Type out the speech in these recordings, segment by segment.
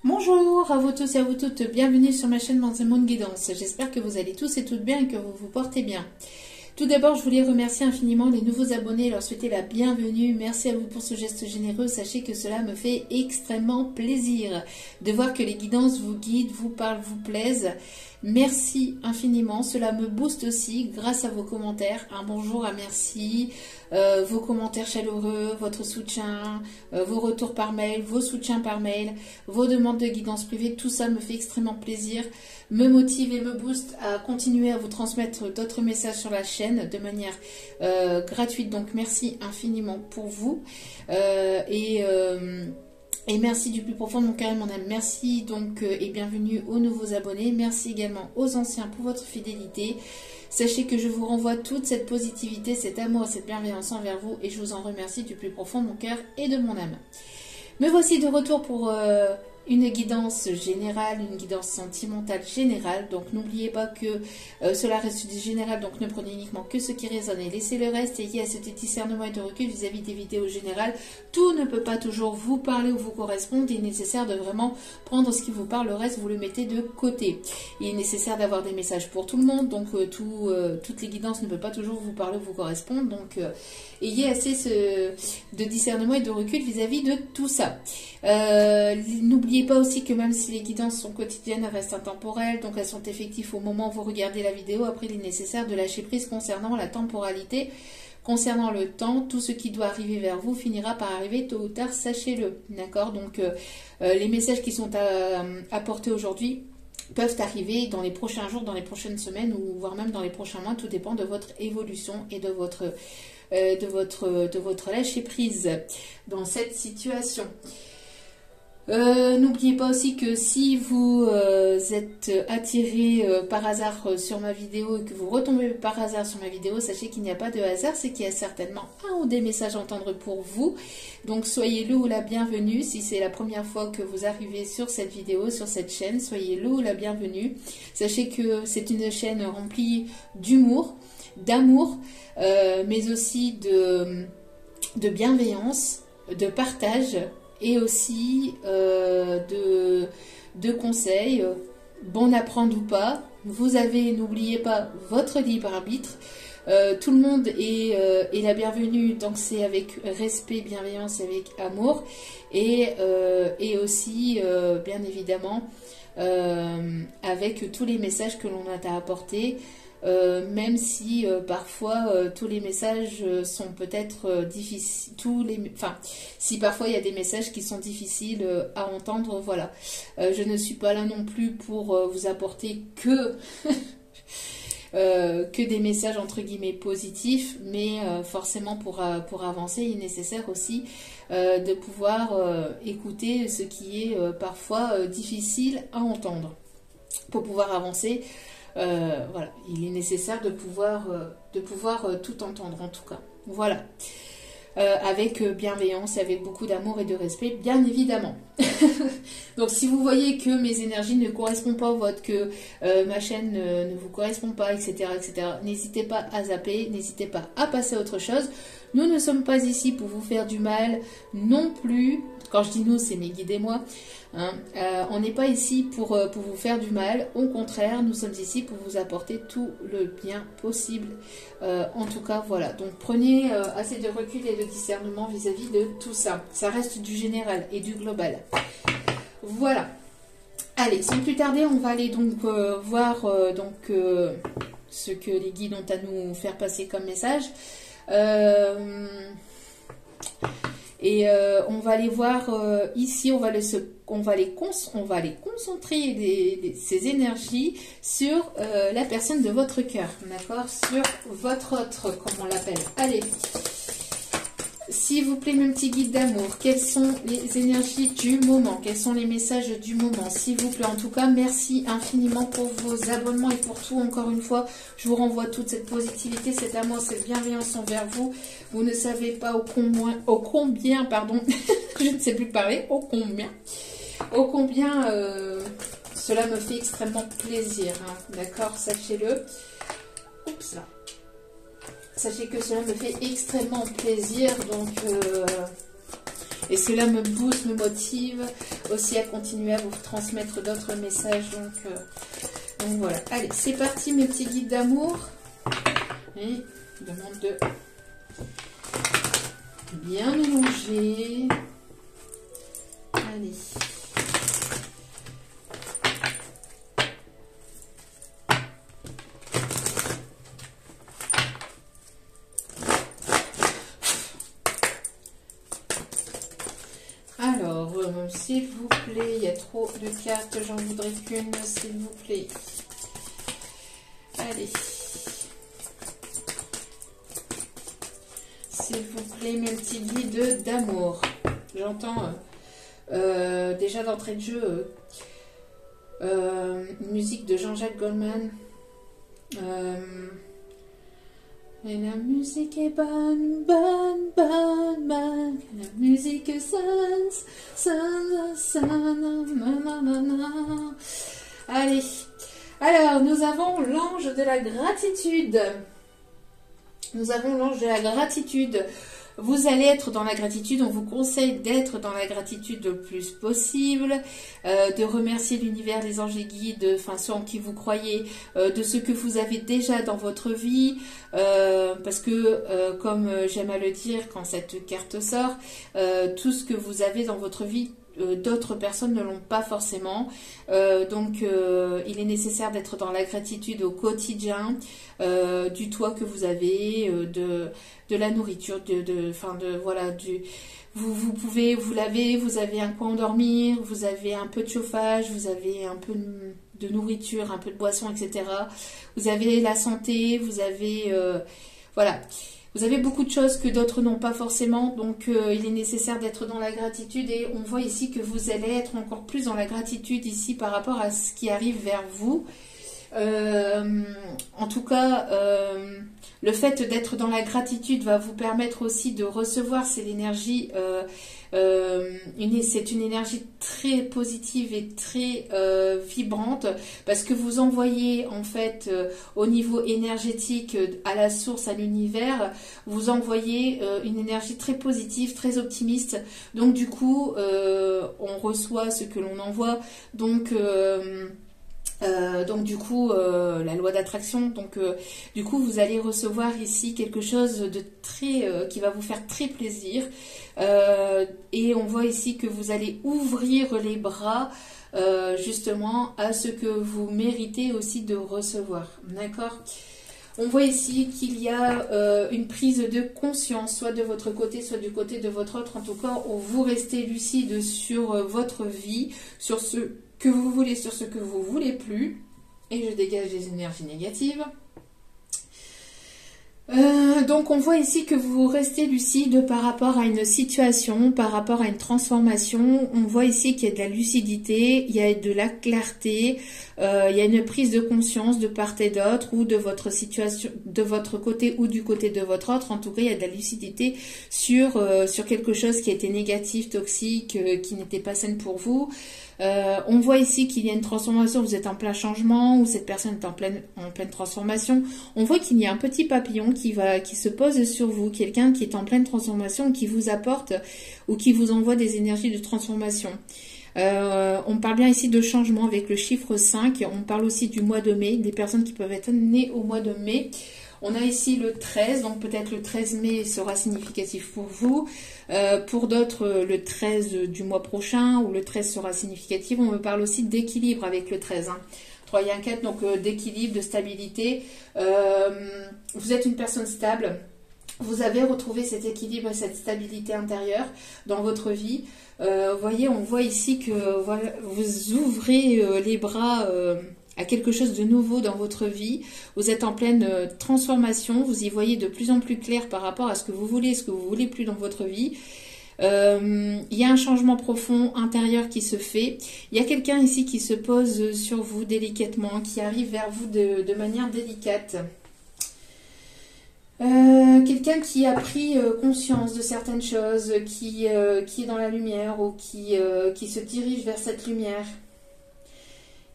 Bonjour à vous tous et à vous toutes, bienvenue sur ma chaîne Manzemon Guidance. J'espère que vous allez tous et toutes bien et que vous vous portez bien. Tout d'abord, je voulais remercier infiniment les nouveaux abonnés et leur souhaiter la bienvenue. Merci à vous pour ce geste généreux. Sachez que cela me fait extrêmement plaisir de voir que les guidances vous guident, vous parlent, vous plaisent. Merci infiniment. Cela me booste aussi grâce à vos commentaires. Un bonjour, un merci, vos commentaires chaleureux, votre soutien, vos retours par mail, vos soutiens par mail, vos demandes de guidance privée. Tout ça me fait extrêmement plaisir, me motive et me booste à continuer à vous transmettre d'autres messages sur la chaîne de manière gratuite. Donc merci infiniment pour vous et merci du plus profond de mon cœur et de mon âme. Merci donc et bienvenue aux nouveaux abonnés. Merci également aux anciens pour votre fidélité. Sachez que je vous renvoie toute cette positivité, cet amour et cette bienveillance envers vous et je vous en remercie du plus profond de mon cœur et de mon âme. Me voici de retour pour une guidance générale, une guidance sentimentale générale. Donc n'oubliez pas que cela reste du général, donc ne prenez uniquement que ce qui résonne et laissez le reste. Ayez à ce discernement et de recul vis-à-vis des vidéos générales. Tout ne peut pas toujours vous parler ou vous correspondre. Il est nécessaire de vraiment prendre ce qui vous parle, le reste vous le mettez de côté. Il est nécessaire d'avoir des messages pour tout le monde, donc toutes les guidances ne peuvent pas toujours vous parler ou vous correspondre. Donc ayez assez de discernement et de recul vis-à-vis de tout ça. N'oubliez pas aussi que même si les guidances sont quotidiennes, elles restent intemporelles, donc elles sont effectives au moment où vous regardez la vidéo. Après, il est nécessaire de lâcher prise concernant la temporalité, concernant le temps. Tout ce qui doit arriver vers vous finira par arriver tôt ou tard, sachez-le. D'accord? Donc les messages qui sont apportés aujourd'hui peuvent arriver dans les prochains jours, dans les prochaines semaines ou voire même dans les prochains mois. Tout dépend de votre évolution et de votre lâcher prise dans cette situation. N'oubliez pas aussi que si vous êtes attiré par hasard sur ma vidéo et que vous retombez par hasard sur ma vidéo, sachez qu'il n'y a pas de hasard, c'est qu'il y a certainement un ou des messages à entendre pour vous. Donc soyez le ou la bienvenue. Si c'est la première fois que vous arrivez sur cette vidéo, sur cette chaîne, soyez le ou la bienvenue. Sachez que c'est une chaîne remplie d'humour, d'amour, mais aussi de bienveillance, de partage, et aussi de conseils, bon à prendre ou pas. Vous avez, n'oubliez pas, votre libre arbitre. Tout le monde est la bienvenue, donc c'est avec respect, bienveillance et avec amour. Et aussi, bien évidemment, avec tous les messages que l'on a à apporter. Même si parfois tous les messages sont peut-être difficiles, si parfois il y a des messages qui sont difficiles à entendre, voilà. Je ne suis pas là non plus pour vous apporter que des messages entre guillemets positifs, mais forcément pour avancer, il est nécessaire aussi de pouvoir écouter ce qui est parfois difficile à entendre pour pouvoir avancer. Voilà, il est nécessaire de pouvoir tout entendre en tout cas. Voilà, avec bienveillance, avec beaucoup d'amour et de respect, bien évidemment. Donc si vous voyez que mes énergies ne correspondent pas au vôtre, que ma chaîne ne vous correspond pas, etc., n'hésitez pas à zapper, n'hésitez pas à passer à autre chose. Nous ne sommes pas ici pour vous faire du mal non plus. Quand je dis nous, c'est mes guides et moi. Hein. On n'est pas ici pour vous faire du mal. Au contraire, nous sommes ici pour vous apporter tout le bien possible. En tout cas, voilà. Donc prenez assez de recul et de discernement vis-à-vis de tout ça. Ça reste du général et du global. Voilà. Allez, sans plus tarder, on va aller donc voir ce que les guides ont à nous faire passer comme message. On va aller voir ici, on va les concentrer ces énergies sur la personne de votre cœur, d'accord, sur votre autre, comme on l'appelle. Allez, s'il vous plaît, mes petits guides d'amour, quelles sont les énergies du moment? Quels sont les messages du moment? S'il vous plaît, en tout cas, merci infiniment pour vos abonnements et pour tout. Encore une fois, je vous renvoie toute cette positivité, cet amour, cette bienveillance envers vous. Vous ne savez pas au combien, pardon, je ne sais plus parler, au combien cela me fait extrêmement plaisir, hein, d'accord, sachez-le. Oups là. Sachez que cela me fait extrêmement plaisir, donc Et cela me booste, me motive aussi à continuer à vous transmettre d'autres messages. Donc voilà. Allez, c'est parti mes petits guides d'amour. Et je vous demande de bien mélanger. Allez. Alors, s'il vous plaît, il y a trop de cartes, j'en voudrais qu'une, s'il vous plaît. Allez. S'il vous plaît, mes petits guides d'amour. J'entends déjà d'entrée de jeu une musique de Jean-Jacques Goldman. Et la musique est bonne, bonne, bonne, bonne. La musique sonne. Allez. Alors, nous avons l'ange de la gratitude. Nous avons l'ange de la gratitude. Vous allez être dans la gratitude, on vous conseille d'être dans la gratitude le plus possible, de remercier l'univers, les anges et guides, enfin ceux en qui vous croyez, de ce que vous avez déjà dans votre vie, parce que comme j'aime à le dire quand cette carte sort, tout ce que vous avez dans votre vie, d'autres personnes ne l'ont pas forcément, donc il est nécessaire d'être dans la gratitude au quotidien, du toit que vous avez, de la nourriture, voilà, vous pouvez vous laver, vous avez un coin où dormir, vous avez un peu de chauffage, vous avez un peu de nourriture, un peu de boisson, etc. Vous avez la santé, vous avez voilà. Vous avez beaucoup de choses que d'autres n'ont pas forcément, donc il est nécessaire d'être dans la gratitude et on voit ici que vous allez être encore plus dans la gratitude ici par rapport à ce qui arrive vers vous. En tout cas, le fait d'être dans la gratitude va vous permettre aussi de recevoir, c'est l'énergie, c'est une énergie très positive et très vibrante parce que vous envoyez en fait au niveau énergétique à la source, à l'univers, vous envoyez une énergie très positive, très optimiste. Donc du coup, on reçoit ce que l'on envoie. Donc du coup la loi d'attraction, donc du coup vous allez recevoir ici quelque chose de très qui va vous faire très plaisir, et on voit ici que vous allez ouvrir les bras justement à ce que vous méritez aussi de recevoir, d'accord. On voit ici qu'il y a une prise de conscience, soit de votre côté, soit du côté de votre autre, en tout cas où vous restez lucide sur votre vie, sur ce que vous voulez, sur ce que vous voulez plus, et je dégage des énergies négatives. Donc on voit ici que vous restez lucide par rapport à une situation, par rapport à une transformation. On voit ici qu'il y a de la lucidité, il y a de la clarté, il y a une prise de conscience de part et d'autre, ou de votre situation, de votre côté ou du côté de votre autre. En tout cas, il y a de la lucidité sur quelque chose qui a été négatif, toxique, qui n'était pas saine pour vous. On voit ici qu'il y a une transformation, vous êtes en plein changement, ou cette personne est en pleine transformation. On voit qu'il y a un petit papillon qui se pose sur vous, quelqu'un qui est en pleine transformation, qui vous apporte ou qui vous envoie des énergies de transformation. On parle bien ici de changement avec le chiffre 5, on parle aussi du mois de mai, des personnes qui peuvent être nées au mois de mai. On a ici le 13, donc peut-être le 13 mai sera significatif pour vous. Pour d'autres, le 13 du mois prochain ou le 13 sera significatif. On me parle aussi d'équilibre avec le 13. 3 et 1, 4, donc d'équilibre, de stabilité. Vous êtes une personne stable. Vous avez retrouvé cet équilibre et cette stabilité intérieure dans votre vie. Vous voyez, on voit ici que voilà, vous ouvrez les bras à quelque chose de nouveau dans votre vie. Vous êtes en pleine transformation, vous y voyez de plus en plus clair par rapport à ce que vous voulez et ce que vous voulez plus dans votre vie. Il y a un changement profond intérieur qui se fait. Il y a quelqu'un ici qui se pose sur vous délicatement, qui arrive vers vous de manière délicate. Quelqu'un qui a pris conscience de certaines choses, qui est dans la lumière ou qui se dirige vers cette lumière.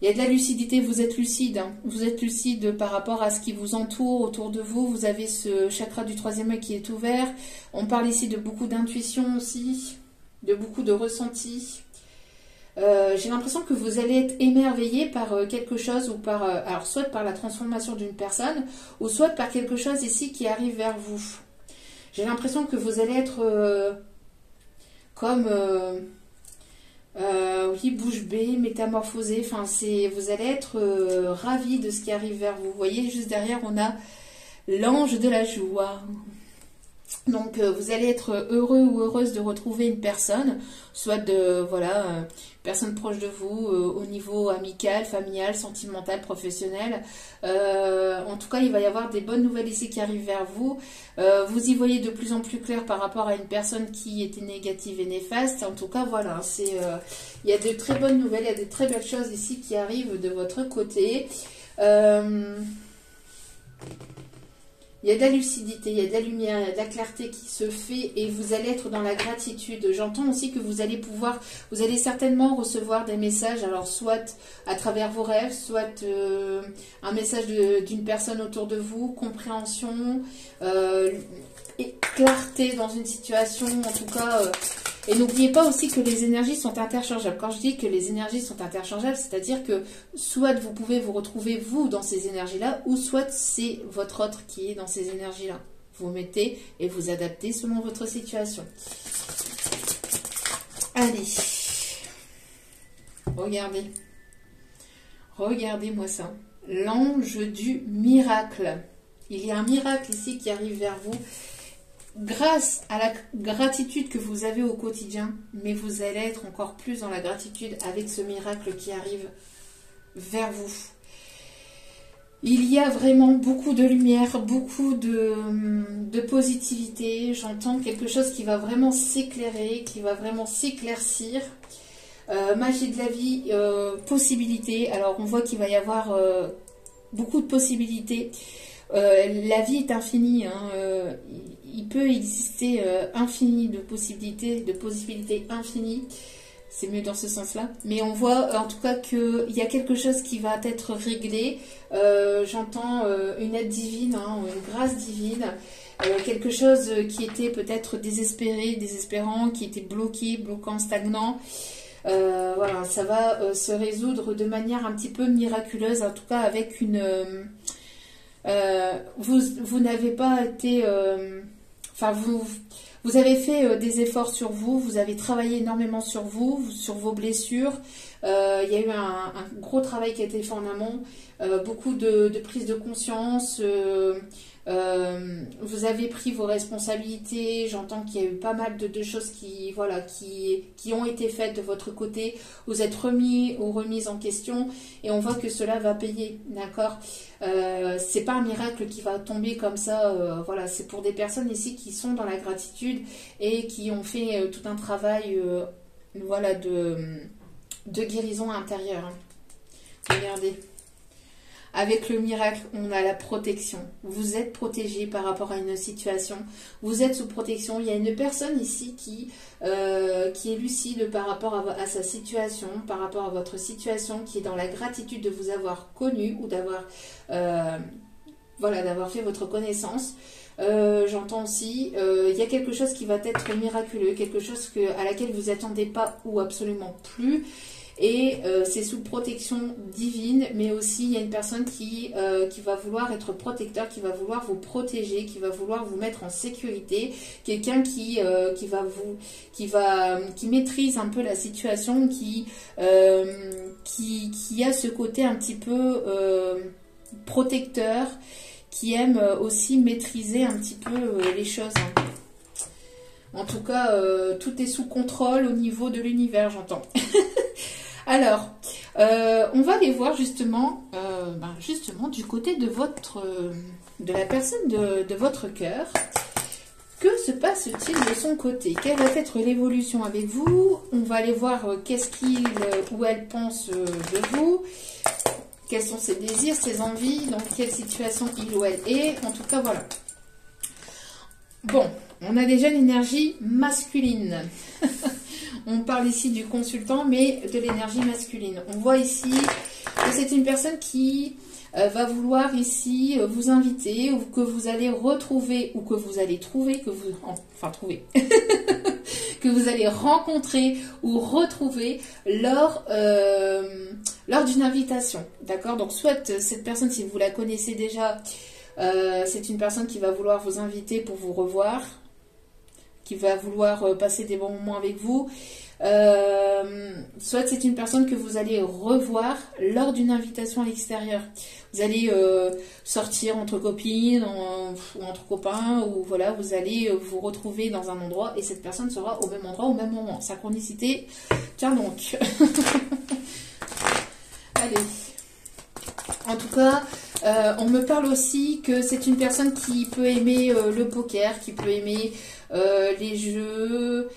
Il y a de la lucidité, vous êtes lucide, hein. Vous êtes lucide par rapport à ce qui vous entoure, autour de vous. Vous avez ce chakra du 3e œil qui est ouvert. On parle ici de beaucoup d'intuition aussi. de beaucoup de ressentis. J'ai l'impression que vous allez être émerveillé par quelque chose ou par, alors soit par la transformation d'une personne ou soit par quelque chose ici qui arrive vers vous. J'ai l'impression que vous allez être comme, oui, bouche bée, métamorphosé. Enfin, vous allez être ravi de ce qui arrive vers vous. Vous voyez, juste derrière, on a l'ange de la joie. Donc, vous allez être heureux ou heureuse de retrouver une personne, soit une personne proche de vous, au niveau amical, familial, sentimental, professionnel. En tout cas, il va y avoir des bonnes nouvelles ici qui arrivent vers vous. Vous y voyez de plus en plus clair par rapport à une personne qui était négative et néfaste. En tout cas, voilà, il y a de très bonnes nouvelles, il y a de très belles choses ici qui arrivent de votre côté. Il y a de la lucidité, il y a de la lumière, il y a de la clarté qui se fait et vous allez être dans la gratitude. J'entends aussi que vous allez certainement recevoir des messages, alors soit à travers vos rêves, soit un message d'une personne autour de vous, compréhension, et clarté dans une situation, en tout cas. Et n'oubliez pas aussi que les énergies sont interchangeables. Quand je dis que les énergies sont interchangeables, c'est-à-dire que soit vous pouvez vous retrouver vous dans ces énergies-là, ou soit c'est votre autre qui est dans ces énergies-là. Vous mettez et vous adaptez selon votre situation. Allez, regardez. Regardez-moi ça. L'ange du miracle. Il y a un miracle ici qui arrive vers vous. Grâce à la gratitude que vous avez au quotidien, mais vous allez être encore plus dans la gratitude avec ce miracle qui arrive vers vous. Il y a vraiment beaucoup de lumière, beaucoup de positivité. J'entends quelque chose qui va vraiment s'éclairer, qui va vraiment s'éclaircir. Magie de la vie, possibilités. Alors on voit qu'il va y avoir beaucoup de possibilités. La vie est infinie, hein, il peut exister infini de possibilités infinies, c'est mieux dans ce sens-là. Mais on voit en tout cas qu'il y a quelque chose qui va être réglé. J'entends une aide divine, hein, une grâce divine, quelque chose qui était peut-être désespérant, qui était bloquant, stagnant. Voilà, ça va se résoudre de manière un petit peu miraculeuse, en tout cas avec une... vous n'avez pas été... vous avez fait des efforts sur vous, vous avez travaillé énormément sur vous, sur vos blessures. Il y a eu un gros travail qui a été fait en amont, beaucoup de prise de conscience. Vous avez pris vos responsabilités. J'entends qu'il y a eu pas mal de choses qui ont été faites de votre côté. Vous êtes remis ou remise en question et on voit que cela va payer, d'accord. C'est pas un miracle qui va tomber comme ça. Voilà, c'est pour des personnes ici qui sont dans la gratitude et qui ont fait tout un travail, voilà, de guérison intérieure. Regardez. Avec le miracle, on a la protection. Vous êtes protégé par rapport à une situation. Vous êtes sous protection. Il y a une personne ici qui est lucide par rapport à sa situation, par rapport à votre situation, qui est dans la gratitude de vous avoir connu ou d'avoir d'avoir fait votre connaissance. J'entends aussi, il y a quelque chose qui va être miraculeux, quelque chose à laquelle vous attendez pas ou absolument plus. Et c'est sous protection divine, mais aussi il y a une personne qui va vouloir être protecteur, qui va vouloir vous protéger, qui va vouloir vous mettre en sécurité, quelqu'un qui maîtrise un peu la situation, qui a ce côté un petit peu protecteur, qui aime aussi maîtriser un petit peu les choses. En tout cas, tout est sous contrôle au niveau de l'univers, j'entends. Alors, on va aller voir justement du côté de la personne de votre cœur. Que se passe-t-il de son côté? Quelle va être l'évolution avec vous? On va aller voir qu'est-ce qu'il ou elle pense de vous. Quels sont ses désirs, ses envies, dans quelle situation il ou elle est. En tout cas, voilà. Bon, on a déjà l'énergie masculine. On parle ici du consultant, mais de l'énergie masculine. On voit ici que c'est une personne qui va vouloir ici vous inviter, ou que vous allez retrouver, ou que vous allez trouver, que que vous allez rencontrer ou retrouver lors d'une invitation. D'accord? Donc soit cette personne, si vous la connaissez déjà, c'est une personne qui va vouloir vous inviter pour vous revoir, qui va vouloir passer des bons moments avec vous. Soit c'est une personne que vous allez revoir lors d'une invitation à l'extérieur. Vous allez sortir entre copines ou entre copains, ou voilà, vous allez vous retrouver dans un endroit et cette personne sera au même endroit au même moment. Synchronicité, tiens donc. Allez. En tout cas, on me parle aussi que c'est une personne qui peut aimer le poker, qui peut aimer les jeux,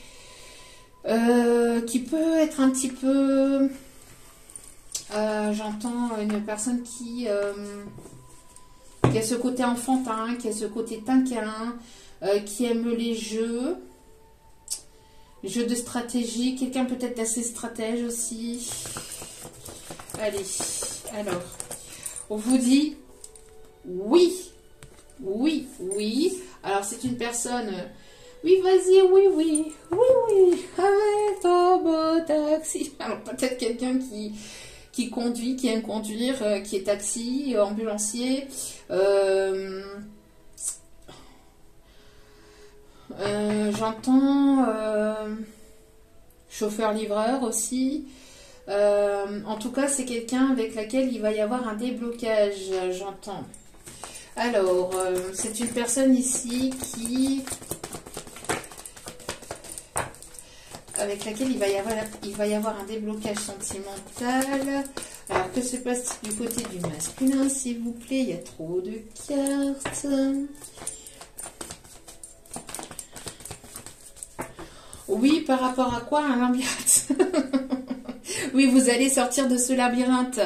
qui peut être un petit peu... j'entends une personne qui a ce côté enfantin, qui a ce côté taquin, qui aime les jeux de stratégie, quelqu'un peut-être d'assez stratège aussi. Allez, alors, on vous dit oui, oui, oui. Alors c'est une personne... Oui, vas-y, oui, oui, oui, oui, avec ton beau taxi. Alors peut-être quelqu'un qui conduit, qui aime conduire, qui est taxi, ambulancier, j'entends chauffeur-livreur aussi. En tout cas, c'est quelqu'un avec laquelle il va y avoir un déblocage, j'entends. Alors, c'est une personne ici avec laquelle il va y avoir un déblocage sentimental. Alors, que se passe-t-il du côté du masculin, s'il vous plaît? Il y a trop de cartes. Oui, par rapport à quoi? Un labyrinthe. Oui, vous allez sortir de ce labyrinthe.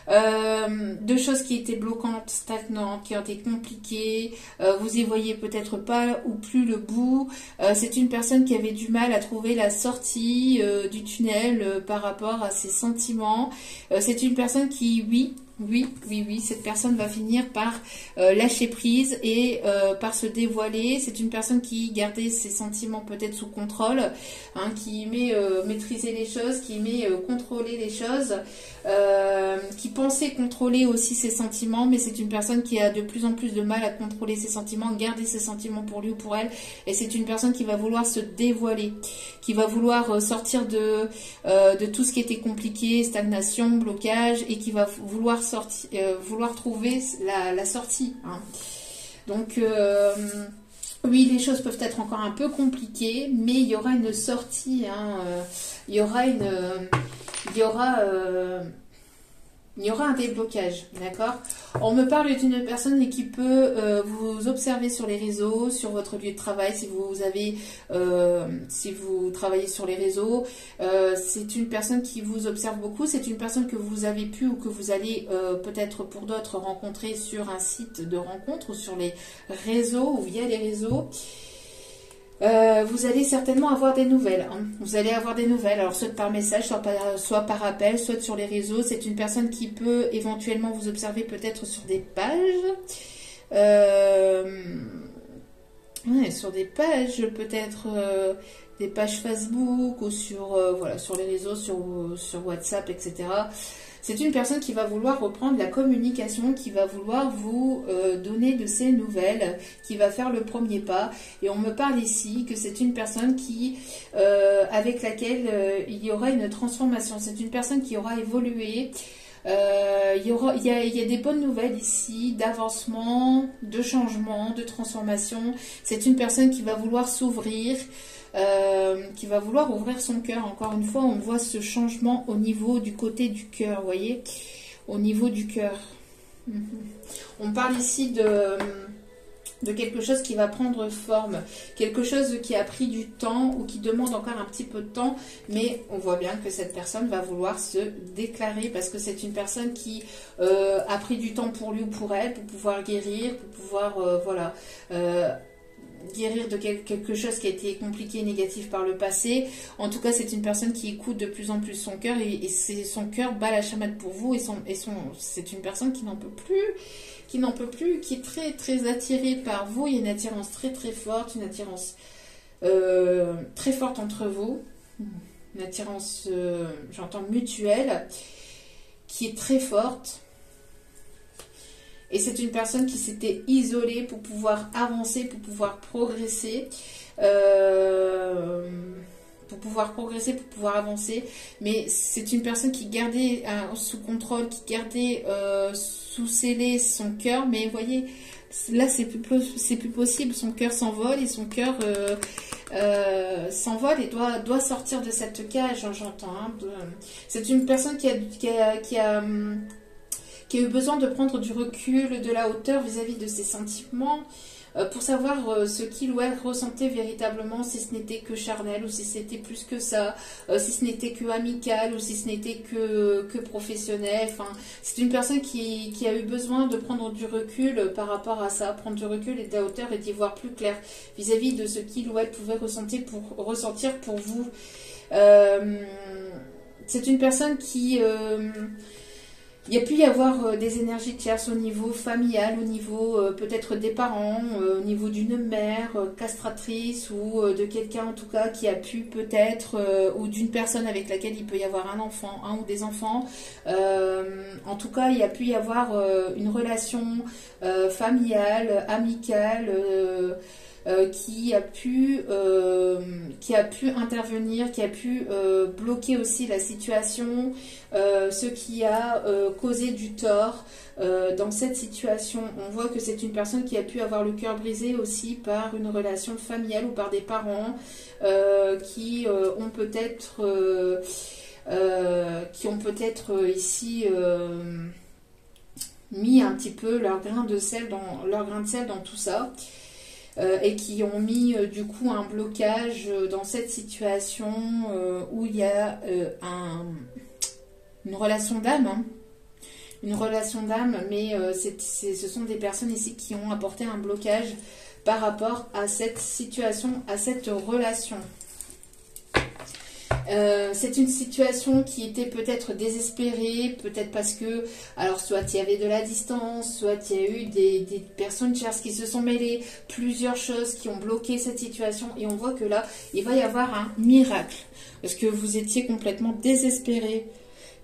De choses qui étaient bloquantes, stagnantes, qui ont été compliquées, vous y voyez peut-être pas ou plus le bout. C'est une personne qui avait du mal à trouver la sortie du tunnel par rapport à ses sentiments. C'est une personne qui, oui, cette personne va finir par lâcher prise et par se dévoiler. C'est une personne qui gardait ses sentiments peut-être sous contrôle, hein, qui aimait maîtriser les choses, qui aimait contrôler les choses, qui pensait contrôler aussi ses sentiments, mais c'est une personne qui a de plus en plus de mal à contrôler ses sentiments, garder ses sentiments pour lui ou pour elle, et c'est une personne qui va vouloir se dévoiler, qui va vouloir sortir de tout ce qui était compliqué, stagnation, blocage, et qui va vouloir vouloir trouver la sortie, hein. Donc oui, les choses peuvent être encore un peu compliquées, mais il y aura une sortie, hein, il y aura un déblocage, d'accord? On me parle d'une personne qui peut vous observer sur les réseaux, sur votre lieu de travail, si vous travaillez sur les réseaux. C'est une personne qui vous observe beaucoup, c'est une personne que vous avez pu ou que vous allez peut-être pour d'autres rencontrer sur un site de rencontre ou sur les réseaux ou via les réseaux. Vous allez certainement avoir des nouvelles, hein. Vous allez avoir des nouvelles, alors soit par message, soit par appel, soit sur les réseaux. C'est une personne qui peut éventuellement vous observer peut-être sur des pages. Sur des pages, peut-être des pages Facebook ou sur, voilà, sur les réseaux, sur WhatsApp, etc. C'est une personne qui va vouloir reprendre la communication, qui va vouloir vous donner de ses nouvelles, qui va faire le premier pas. Et on me parle ici que c'est une personne avec laquelle il y aura une transformation. C'est une personne qui aura évolué. Il y a des bonnes nouvelles ici, d'avancement, de changement, de transformation. C'est une personne qui va vouloir s'ouvrir. Qui va vouloir ouvrir son cœur. Encore une fois, on voit ce changement au niveau du côté du cœur, vous voyez, au niveau du cœur. On parle ici de quelque chose qui va prendre forme, quelque chose qui a pris du temps ou qui demande encore un petit peu de temps, mais on voit bien que cette personne va vouloir se déclarer parce que c'est une personne qui a pris du temps pour lui ou pour elle, pour pouvoir guérir, pour pouvoir, voilà, guérir de quelque chose qui a été compliqué et négatif par le passé. En tout cas, c'est une personne qui écoute de plus en plus son cœur et son cœur bat la chamade pour vous c'est une personne qui n'en peut plus, qui est très très attirée par vous. Il y a une attirance très très forte, une attirance très forte entre vous, une attirance, j'entends mutuelle, qui est très forte. Et c'est une personne qui s'était isolée pour pouvoir avancer, pour pouvoir progresser, pour pouvoir avancer. Mais c'est une personne qui gardait sous contrôle, qui gardait sous scellé son cœur. Mais vous voyez, là c'est plus possible. Son cœur s'envole et son cœur s'envole et doit sortir de cette cage, j'entends. Hein. C'est une personne qui a eu besoin de prendre du recul, de la hauteur vis-à-vis de ses sentiments, pour savoir ce qu'il ou elle ressentait véritablement, si ce n'était que charnel, ou si c'était plus que ça, si ce n'était que amical, ou si ce n'était que professionnel. Enfin, c'est une personne qui a eu besoin de prendre du recul par rapport à ça, prendre du recul et de la hauteur et d'y voir plus clair vis-à-vis de ce qu'il ou elle pouvait ressentir pour vous. C'est une personne qui... il y a pu y avoir des énergies tierces au niveau familial, au niveau peut-être des parents, au niveau d'une mère castratrice ou de quelqu'un en tout cas qui a pu peut-être, ou d'une personne avec laquelle il peut y avoir un enfant, un ou des enfants. En tout cas, il y a pu y avoir une relation familiale, amicale, qui a pu intervenir, qui a pu bloquer aussi la situation, ce qui a causé du tort dans cette situation. On voit que c'est une personne qui a pu avoir le cœur brisé aussi par une relation familiale ou par des parents qui ont peut-être ici mis un petit peu leur grain de sel dans tout ça. Et qui ont mis du coup un blocage dans cette situation où il y a une relation d'âme, hein. Une relation d'âme, mais ce sont des personnes ici qui ont apporté un blocage par rapport à cette situation, à cette relation. C'est une situation qui était peut-être désespérée, peut-être parce que, alors soit il y avait de la distance, soit il y a eu des personnes chères qui se sont mêlées, plusieurs choses qui ont bloqué cette situation, et on voit que là, il va y avoir un miracle, parce que vous étiez complètement désespéré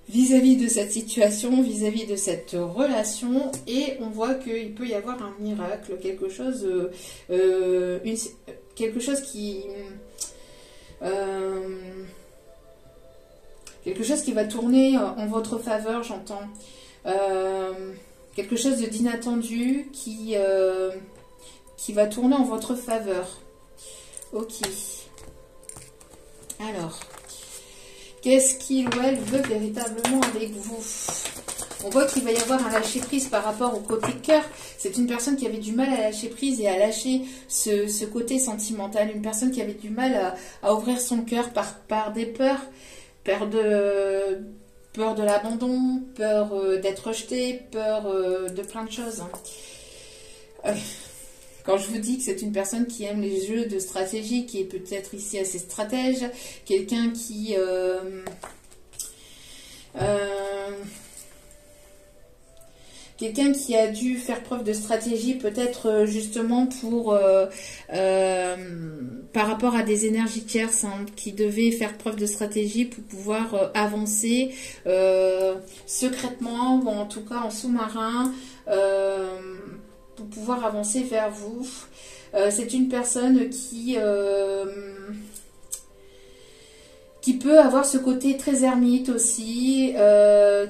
vis-à-vis de cette situation, vis-à-vis de cette relation, et on voit qu'il peut y avoir un miracle, quelque chose qui va tourner en votre faveur, j'entends. Quelque chose d'inattendu qui va tourner en votre faveur. Ok. Alors, qu'est-ce qu'il ou elle veut véritablement avec vous? On voit qu'il va y avoir un lâcher-prise par rapport au côté cœur. C'est une personne qui avait du mal à lâcher prise et à lâcher ce côté sentimental. Une personne qui avait du mal à ouvrir son cœur par des peurs. Peur de l'abandon, peur d'être rejeté, peur de plein de choses. Hein. Quand je vous dis que c'est une personne qui aime les jeux de stratégie, qui est peut-être ici assez stratège, quelqu'un qui... quelqu'un qui a dû faire preuve de stratégie peut-être justement par rapport à des énergies tierces, hein, qui devait faire preuve de stratégie pour pouvoir avancer secrètement ou en tout cas en sous-marin pour pouvoir avancer vers vous. C'est une personne qui peut avoir ce côté très ermite aussi,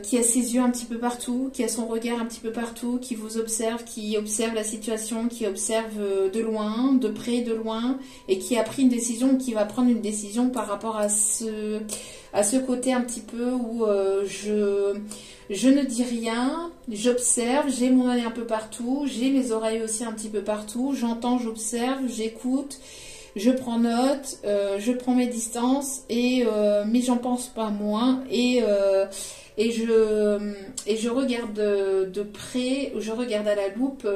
qui a ses yeux un petit peu partout, qui a son regard un petit peu partout, qui vous observe, qui observe la situation, qui observe de loin, de près, de loin, et qui a pris une décision, qui va prendre une décision par rapport à ce côté un petit peu où je ne dis rien, j'observe, j'ai mon œil un peu partout, j'ai mes oreilles aussi un petit peu partout, j'entends, j'observe, j'écoute. Je prends note, je prends mes distances, mais j'en pense pas moins. Et je regarde de près, je regarde à la loupe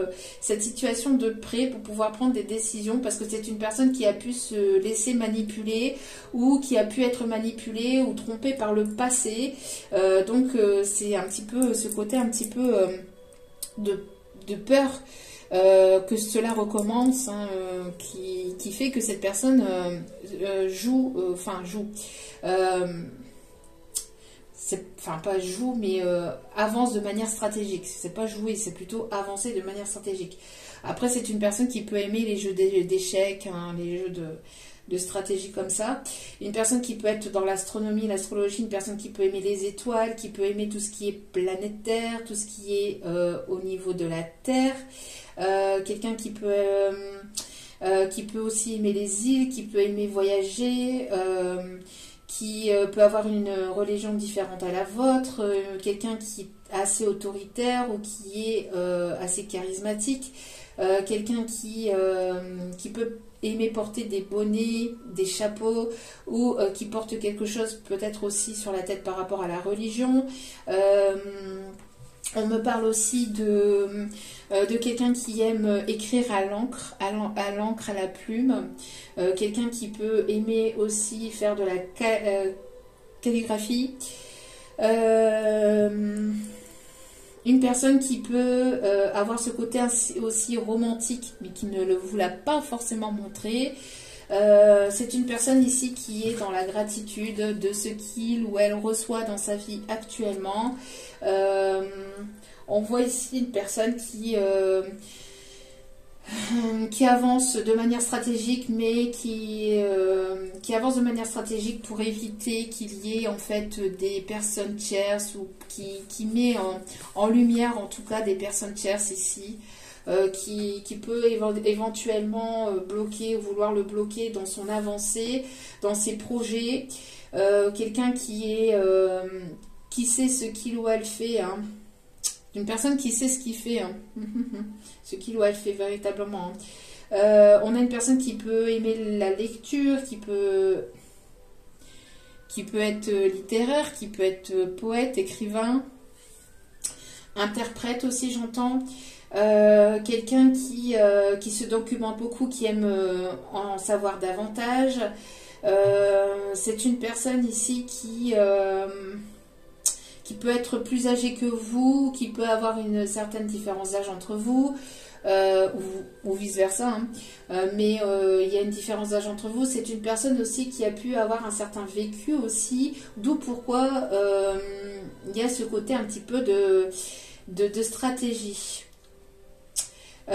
cette situation de près pour pouvoir prendre des décisions, parce que c'est une personne qui a pu se laisser manipuler ou qui a pu être manipulée ou trompée par le passé. Donc c'est un petit peu ce côté un petit peu de peur. que cela recommence, hein, qui fait que cette personne joue, enfin pas joue, mais avance de manière stratégique. C'est pas jouer, c'est plutôt avancer de manière stratégique. Après, c'est une personne qui peut aimer les jeux d'échecs, hein, les jeux de stratégie comme ça. Une personne qui peut être dans l'astronomie, l'astrologie, une personne qui peut aimer les étoiles, qui peut aimer tout ce qui est planétaire, tout ce qui est au niveau de la Terre. Quelqu'un qui peut aussi aimer les îles, qui peut aimer voyager, qui peut avoir une religion différente à la vôtre, quelqu'un qui est assez autoritaire ou qui est assez charismatique, quelqu'un qui peut aimer porter des bonnets, des chapeaux, ou qui porte quelque chose peut-être aussi sur la tête par rapport à la religion. On me parle aussi de quelqu'un qui aime écrire à l'encre, à la plume. Quelqu'un qui peut aimer aussi faire de la calligraphie. Une personne qui peut avoir ce côté aussi romantique, mais qui ne vous l'a pas forcément montré. C'est une personne ici qui est dans la gratitude de ce qu'il ou elle reçoit dans sa vie actuellement. On voit ici une personne qui avance de manière stratégique, mais qui avance de manière stratégique pour éviter qu'il y ait en fait des personnes tierces, ou qui met en lumière en tout cas des personnes tierces ici. Qui peut éventuellement bloquer ou vouloir le bloquer dans son avancée, dans ses projets. Quelqu'un qui sait ce qu'il ou elle fait. Hein. Une personne qui sait ce qu'il fait. Hein. Ce qu'il ou elle fait véritablement. Hein. On a une personne qui peut aimer la lecture, qui peut être littéraire, qui peut être poète, écrivain, interprète aussi, j'entends. Quelqu'un qui se documente beaucoup, qui aime en savoir davantage. C'est une personne ici qui peut être plus âgée que vous, qui peut avoir une certaine différence d'âge entre vous, ou vice-versa. Hein. Mais il y a une différence d'âge entre vous. C'est une personne aussi qui a pu avoir un certain vécu aussi, d'où pourquoi il y a ce côté un petit peu de stratégie. On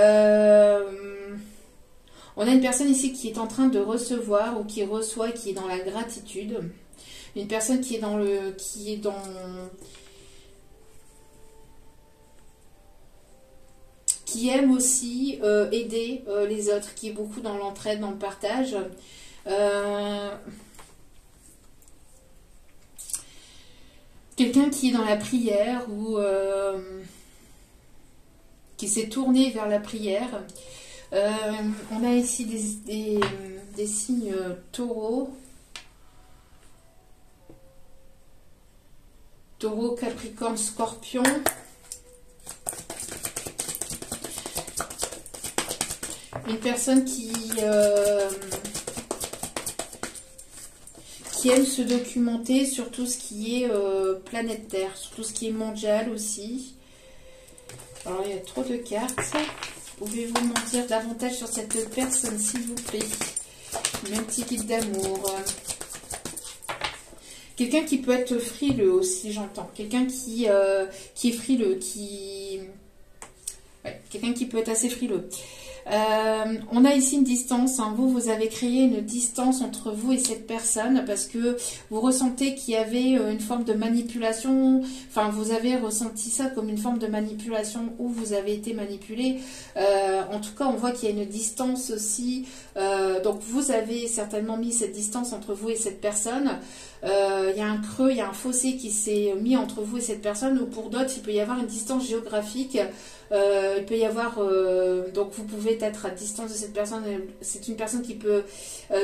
a une personne ici qui est en train de recevoir, ou qui reçoit, qui est dans la gratitude. Une personne qui aime aussi aider les autres, qui est beaucoup dans l'entraide, dans le partage. Quelqu'un qui est dans la prière, ou qui s'est tourné vers la prière. On a ici des signes taureaux. Taureau, Capricorne, Scorpion. Une personne qui aime se documenter sur tout ce qui est planète Terre, sur tout ce qui est mondial aussi. Alors, il y a trop de cartes. Pouvez-vous m'en dire davantage sur cette personne, s'il vous plaît? Même petit guide d'amour. Quelqu'un qui peut être frileux aussi, j'entends. Quelqu'un qui est frileux, quelqu'un qui peut être assez frileux. On a ici une distance. Hein. Vous avez créé une distance entre vous et cette personne parce que vous ressentez qu'il y avait une forme de manipulation. Enfin, vous avez ressenti ça comme une forme de manipulation où vous avez été manipulé. En tout cas, on voit qu'il y a une distance aussi. Donc, vous avez certainement mis cette distance entre vous et cette personne. Il y a un creux, il y a un fossé qui s'est mis entre vous et cette personne, ou pour d'autres, il peut y avoir une distance géographique. Il peut y avoir, donc vous pouvez être à distance de cette personne. C'est une personne qui peut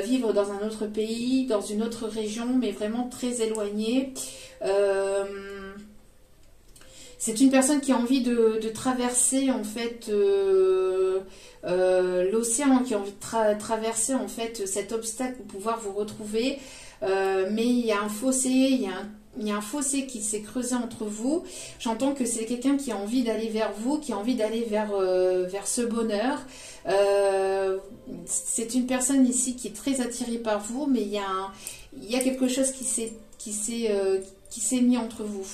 vivre dans un autre pays, dans une autre région, mais vraiment très éloignée. C'est une personne qui a envie de traverser en fait l'océan, qui a envie de traverser en fait cet obstacle pour pouvoir vous retrouver. Mais il y a un fossé, il y a il y a un fossé qui s'est creusé entre vous. J'entends que c'est quelqu'un qui a envie d'aller vers vous, qui a envie d'aller vers ce bonheur. C'est une personne ici qui est très attirée par vous, mais il y a quelque chose qui s'est mis entre vous.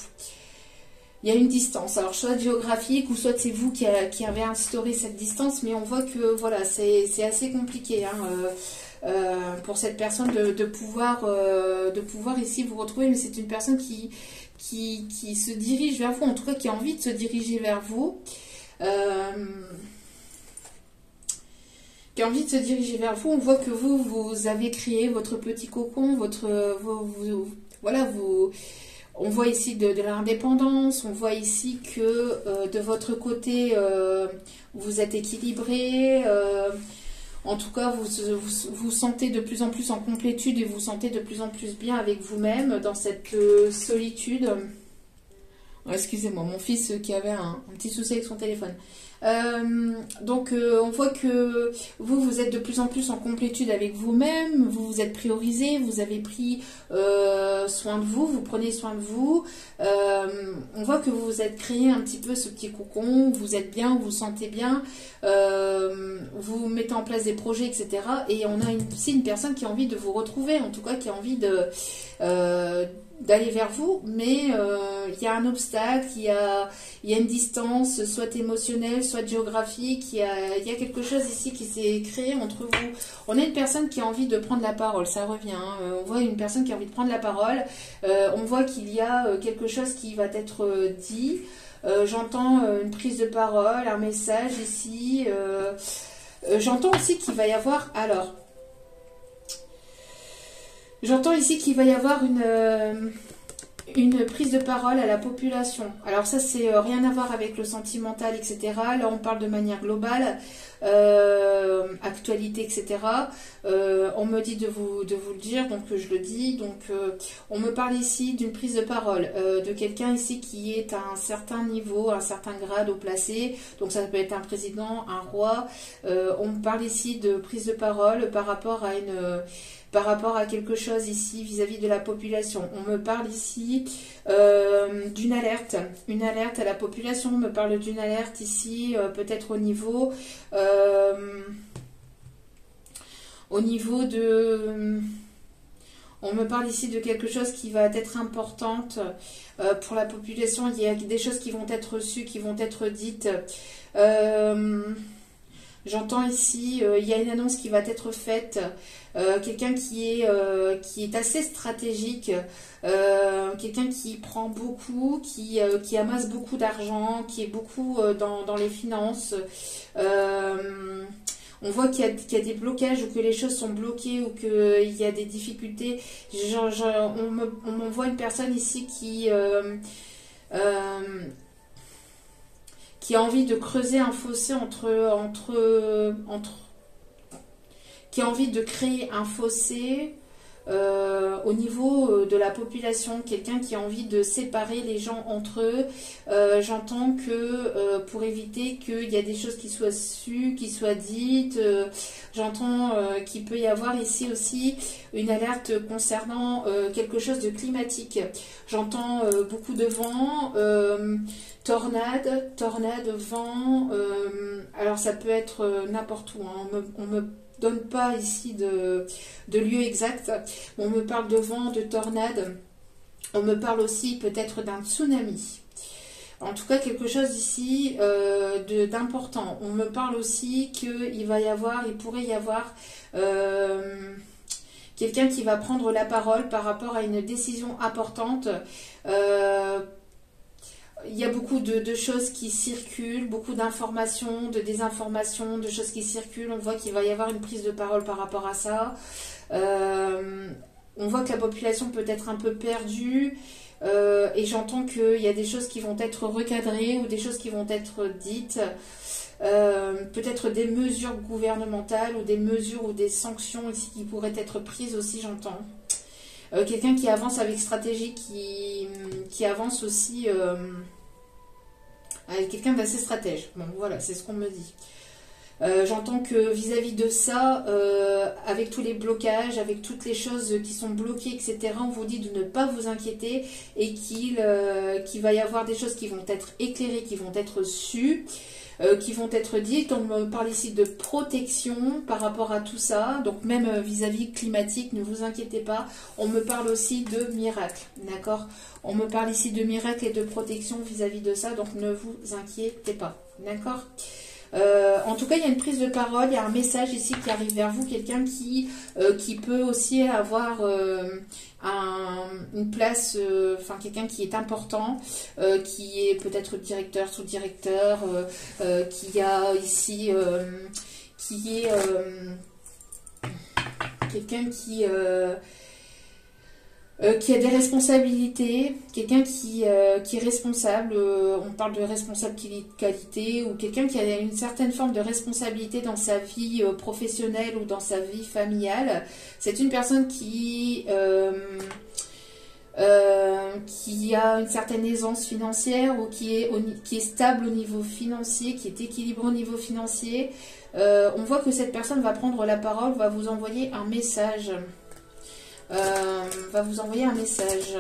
Il y a une distance, alors soit géographique ou soit c'est vous qui avez instauré cette distance, mais on voit que voilà, c'est assez compliqué pour cette personne de pouvoir ici vous retrouver, mais c'est une personne qui se dirige vers vous, en tout cas qui a envie de se diriger vers vous. Qui a envie de se diriger vers vous. On voit que vous avez créé votre petit cocon, on voit ici de l'indépendance, on voit ici que de votre côté, vous êtes équilibré, en tout cas, vous sentez de plus en plus en complétude et vous sentez de plus en plus bien avec vous-même dans cette solitude. Excusez-moi, mon fils qui avait un petit souci avec son téléphone. On voit que vous êtes de plus en plus en complétude avec vous-même, vous vous êtes priorisé, vous avez pris soin de vous, vous prenez soin de vous. On voit que vous vous êtes créé un petit peu ce petit cocon, vous êtes bien, vous vous sentez bien, vous mettez en place des projets, etc. Et on a aussi une personne qui a envie de vous retrouver, en tout cas qui a envie d'aller vers vous, mais il y a un obstacle, il y a une distance, soit émotionnelle, soit géographique, il y a quelque chose ici qui s'est créé entre vous. On a une personne qui a envie de prendre la parole, ça revient, on voit une personne qui a envie de prendre la parole, on voit qu'il y a quelque chose qui va être dit, j'entends une prise de parole, un message ici, j'entends aussi qu'il va y avoir, alors, j'entends ici qu'il va y avoir une prise de parole à la population. Alors ça, c'est rien à voir avec le sentimental, etc. Là, on parle de manière globale, actualité, etc. On me dit de vous le dire, donc je le dis. Donc, on me parle ici d'une prise de parole, de quelqu'un ici qui est à un certain niveau, un certain grade au placé. Donc ça peut être un président, un roi. On me parle ici de prise de parole par rapport à quelque chose ici vis-à-vis de la population. On me parle ici d'une alerte, une alerte à la population. On me parle d'une alerte ici, peut-être au niveau de... On me parle ici de quelque chose qui va être importante pour la population. Il y a des choses qui vont être reçues, qui vont être dites. J'entends ici, il y a une annonce qui va être faite, quelqu'un qui est assez stratégique, quelqu'un qui prend beaucoup, qui amasse beaucoup d'argent, qui est beaucoup dans les finances. On voit qu'il y a des blocages ou que les choses sont bloquées ou qu'il y a des difficultés. On m'envoie une personne ici qui a envie de creuser un fossé qui a envie de créer un fossé au niveau de la population, quelqu'un qui a envie de séparer les gens entre eux. J'entends que pour éviter qu'il y a des choses qui soient sues, qui soient dites, j'entends qu'il peut y avoir ici aussi une alerte concernant quelque chose de climatique. J'entends beaucoup de vent, tornade, vent, alors ça peut être n'importe où, hein. On me donne pas ici de lieu exact. On me parle de vent, de tornade. On me parle aussi peut-être d'un tsunami. En tout cas, quelque chose ici d'important. On me parle aussi qu'il pourrait y avoir quelqu'un qui va prendre la parole par rapport à une décision importante. Il y a beaucoup de choses qui circulent, beaucoup d'informations, de désinformations, de choses qui circulent. On voit qu'il va y avoir une prise de parole par rapport à ça. On voit que la population peut être un peu perdue. Et j'entends qu'il y a des choses qui vont être recadrées ou des choses qui vont être dites. Peut-être des mesures gouvernementales ou des mesures ou des sanctions ici qui pourraient être prises aussi, j'entends. Quelqu'un qui avance avec stratégie, qui avance aussi... quelqu'un d'assez stratège. Bon, voilà, c'est ce qu'on me dit. J'entends que vis-à-vis de ça, avec tous les blocages, avec toutes les choses qui sont bloquées, etc., on vous dit de ne pas vous inquiéter et qu'il va y avoir des choses qui vont être éclairées, qui vont être sues, qui vont être dites. On me parle ici de protection par rapport à tout ça, donc même vis-à-vis climatique, ne vous inquiétez pas. On me parle aussi de miracles, d'accord? On me parle ici de miracles et de protection vis-à-vis de ça, donc ne vous inquiétez pas, d'accord? En tout cas, il y a une prise de parole, il y a un message ici qui arrive vers vous, quelqu'un qui peut aussi avoir une place, enfin quelqu'un qui est important, qui est peut-être directeur, sous-directeur, qui a ici, qui est quelqu'un qui a des responsabilités, quelqu'un qui est responsable, on parle de responsabilité ou quelqu'un qui a une certaine forme de responsabilité dans sa vie professionnelle ou dans sa vie familiale. C'est une personne qui a une certaine aisance financière ou qui est stable au niveau financier, qui est équilibré au niveau financier. On voit que cette personne va prendre la parole, va vous envoyer un message. Va vous envoyer un message.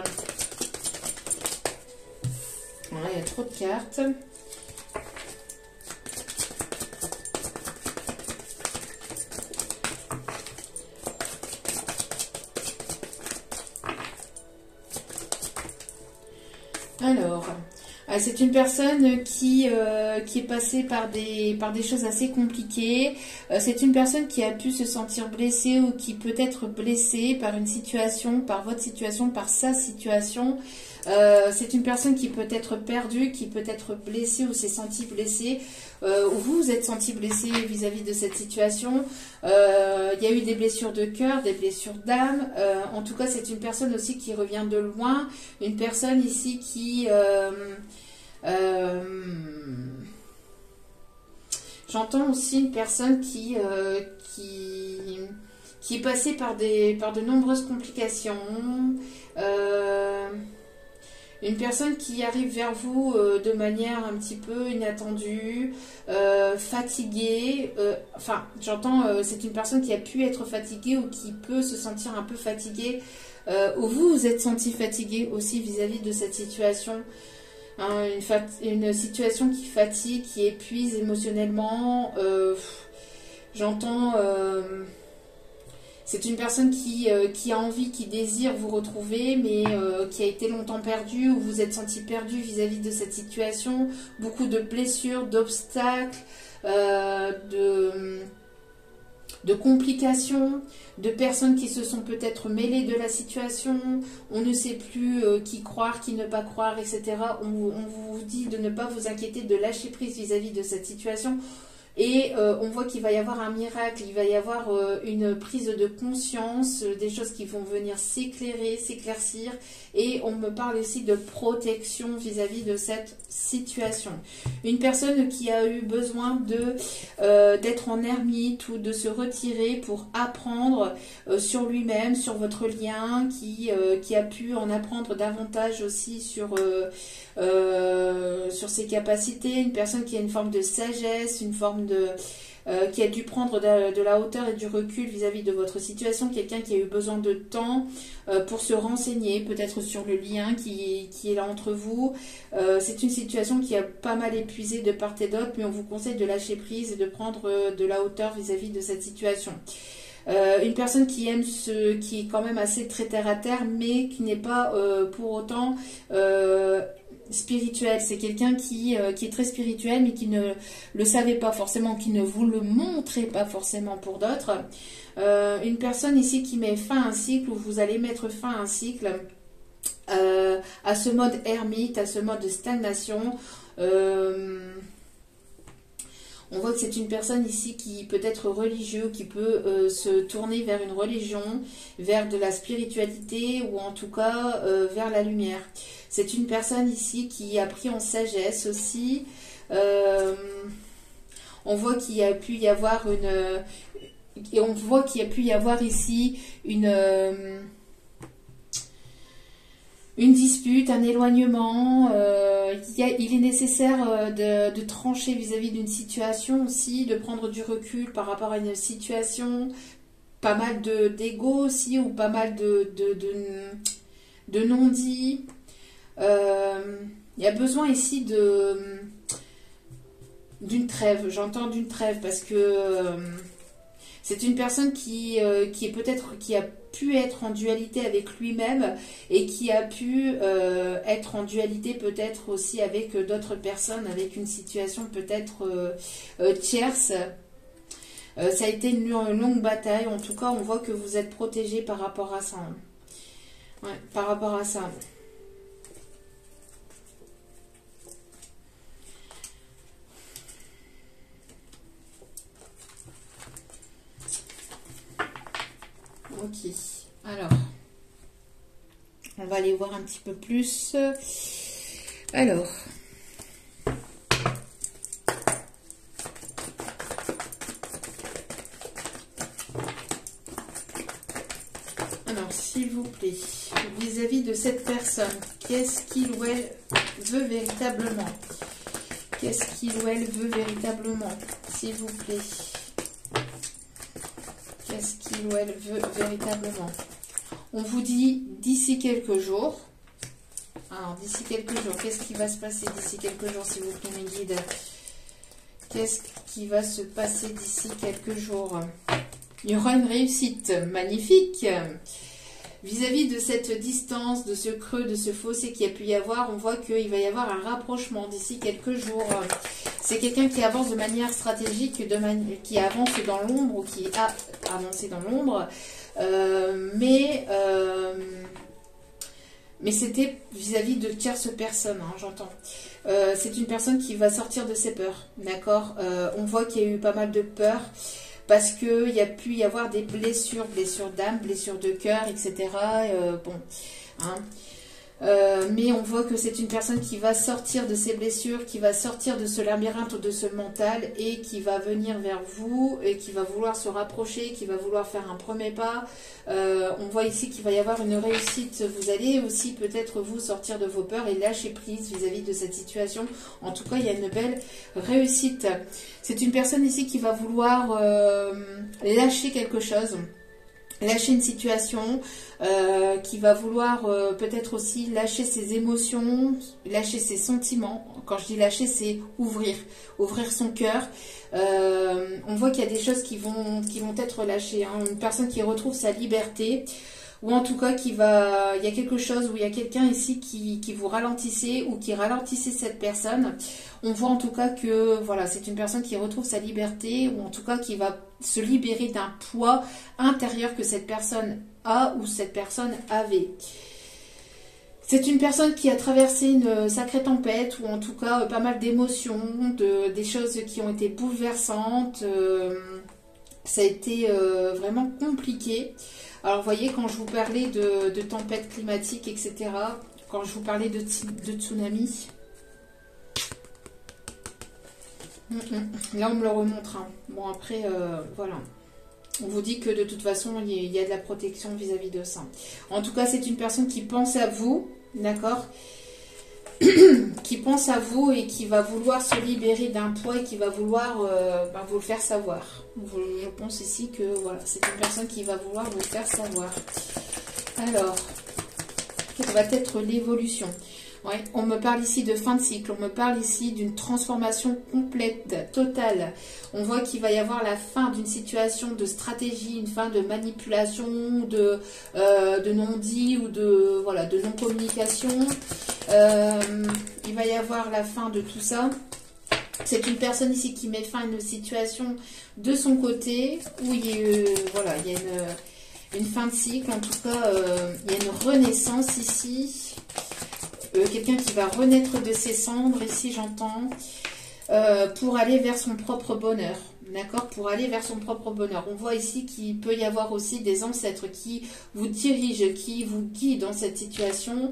Voilà, il y a trop de cartes. Alors, c'est une personne qui est passée par des choses assez compliquées. C'est une personne qui a pu se sentir blessée ou qui peut être blessée par une situation, par votre situation, par sa situation. C'est une personne qui peut être perdue, qui peut être blessée ou s'est sentie blessée, ou vous vous êtes senti blessé vis-à-vis de cette situation. Il y a eu des blessures de cœur, des blessures d'âme. En tout cas, c'est une personne aussi qui revient de loin. Une personne ici qui... j'entends aussi une personne qui est passée par de nombreuses complications. Une personne qui arrive vers vous de manière un petit peu inattendue, fatiguée. Enfin, j'entends, c'est une personne qui a pu être fatiguée ou qui peut se sentir un peu fatiguée. Ou vous vous êtes senti fatigué aussi vis-à-vis de cette situation. Hein, une situation qui fatigue, qui épuise émotionnellement. J'entends... c'est une personne qui a envie, qui désire vous retrouver, mais qui a été longtemps perdue, ou vous êtes senti perdu vis-à-vis de cette situation. Beaucoup de blessures, d'obstacles, de complications, de personnes qui se sont peut-être mêlées de la situation. On ne sait plus qui croire, qui ne pas croire, etc. On vous dit de ne pas vous inquiéter, de lâcher prise vis-à-vis de cette situation. Et on voit qu'il va y avoir un miracle, il va y avoir une prise de conscience, des choses qui vont venir s'éclairer, s'éclaircir. Et on me parle aussi de protection vis-à-vis de cette situation. Une personne qui a eu besoin d'être en ermite ou de se retirer pour apprendre sur lui-même, sur votre lien, qui a pu en apprendre davantage aussi sur ses capacités. Une personne qui a une forme de sagesse, une forme qui a dû prendre de la hauteur et du recul vis-à-vis de votre situation, quelqu'un qui a eu besoin de temps pour se renseigner, peut-être sur le lien qui est là entre vous. C'est une situation qui a pas mal épuisé de part et d'autre, mais on vous conseille de lâcher prise et de prendre de la hauteur vis-à-vis de cette situation. Une personne qui aime qui est quand même assez très terre à terre, mais qui n'est pas pour autant spirituel. C'est quelqu'un qui est très spirituel, mais qui ne le savait pas forcément, qui ne vous le montrait pas forcément pour d'autres. Une personne ici qui met fin à un cycle, où vous allez mettre fin à un cycle, à ce mode ermite, à ce mode de stagnation. On voit que c'est une personne ici qui peut être religieux, qui peut se tourner vers une religion, vers de la spiritualité, ou en tout cas vers la lumière. C'est une personne ici qui a pris en sagesse aussi. On voit qu'il y a pu y avoir ici une dispute, un éloignement. Il il est nécessaire de trancher vis-à-vis d'une situation aussi, de prendre du recul par rapport à une situation, pas mal d'ego aussi, ou pas mal de non-dits. Il y a besoin ici d'une trêve, j'entends d'une trêve, parce que c'est une personne qui est peut-être, qui a pu être en dualité avec lui-même et qui a pu être en dualité peut-être aussi avec d'autres personnes, avec une situation peut-être tierce. Ça a été une longue bataille, en tout cas on voit que vous êtes protégé par rapport à ça. Ouais, par rapport à ça. Ok, alors, on va aller voir un petit peu plus. Alors, s'il vous plaît, vis-à-vis de cette personne, qu'est-ce qu'il ou elle veut véritablement? Qu'est-ce qu'il ou elle veut véritablement, s'il vous plaît? Qu'est-ce qu'il ou elle veut véritablement? On vous dit d'ici quelques jours. Alors, d'ici quelques jours, qu'est-ce qui va se passer d'ici quelques jours, s'il vous plaît, mes guides? Qu'est-ce qui va se passer d'ici quelques jours? Il y aura une réussite magnifique. Vis-à-vis de cette distance, de ce creux, de ce fossé qu'il y a pu y avoir, on voit qu'il va y avoir un rapprochement d'ici quelques jours. C'est quelqu'un qui avance de manière stratégique, qui avance dans l'ombre ou qui a avancé dans l'ombre. Mais c'était vis-à-vis de tierces personnes, hein, j'entends. C'est une personne qui va sortir de ses peurs, d'accord? On voit qu'il y a eu pas mal de peurs. Parce qu'il y a pu y avoir des blessures d'âme, blessures de cœur, etc. Bon, hein. Mais on voit que c'est une personne qui va sortir de ses blessures, qui va sortir de ce labyrinthe ou de ce mental et qui va venir vers vous et qui va vouloir se rapprocher, qui va vouloir faire un premier pas. On voit ici qu'il va y avoir une réussite. Vous allez aussi peut-être vous sortir de vos peurs et lâcher prise vis-à-vis de cette situation. En tout cas, il y a une belle réussite. C'est une personne ici qui va vouloir lâcher quelque chose. Lâcher une situation, qui va vouloir peut-être aussi lâcher ses émotions, lâcher ses sentiments. Quand je dis lâcher, c'est ouvrir son cœur. On voit qu'il y a des choses qui vont être lâchées, hein. Une personne qui retrouve sa liberté, ou en tout cas il y a quelque chose, où il y a quelqu'un ici qui vous ralentissait ou qui ralentissait cette personne. On voit en tout cas que voilà, c'est une personne qui retrouve sa liberté, ou en tout cas qui va se libérer d'un poids intérieur que cette personne a ou cette personne avait. C'est une personne qui a traversé une sacrée tempête, ou en tout cas pas mal d'émotions, des choses qui ont été bouleversantes. Ça a été vraiment compliqué. Alors vous voyez, quand je vous parlais de tempête climatique, etc., quand je vous parlais de tsunami, là on me le remontre, hein. Bon après, voilà. On vous dit que de toute façon, il y a de la protection vis-à-vis de ça. En tout cas, c'est une personne qui pense à vous, d'accord, qui pense à vous et qui va vouloir se libérer d'un poids et qui va vouloir vous le faire savoir. Je pense ici que voilà, c'est une personne qui va vouloir vous le faire savoir. Alors, quelle va être l'évolution? Ouais, on me parle ici de fin de cycle, on me parle ici d'une transformation complète, totale. On voit qu'il va y avoir la fin d'une situation de stratégie, une fin de manipulation, de non-dit ou de non-communication. Il va y avoir la fin de tout ça. C'est une personne ici qui met fin à une situation de son côté, où il y a une fin de cycle. En tout cas, il y a une renaissance ici. Quelqu'un qui va renaître de ses cendres, ici j'entends. pour aller vers son propre bonheur. D'accord? Pour aller vers son propre bonheur. On voit ici qu'il peut y avoir aussi des ancêtres qui vous dirigent, qui vous guident dans cette situation.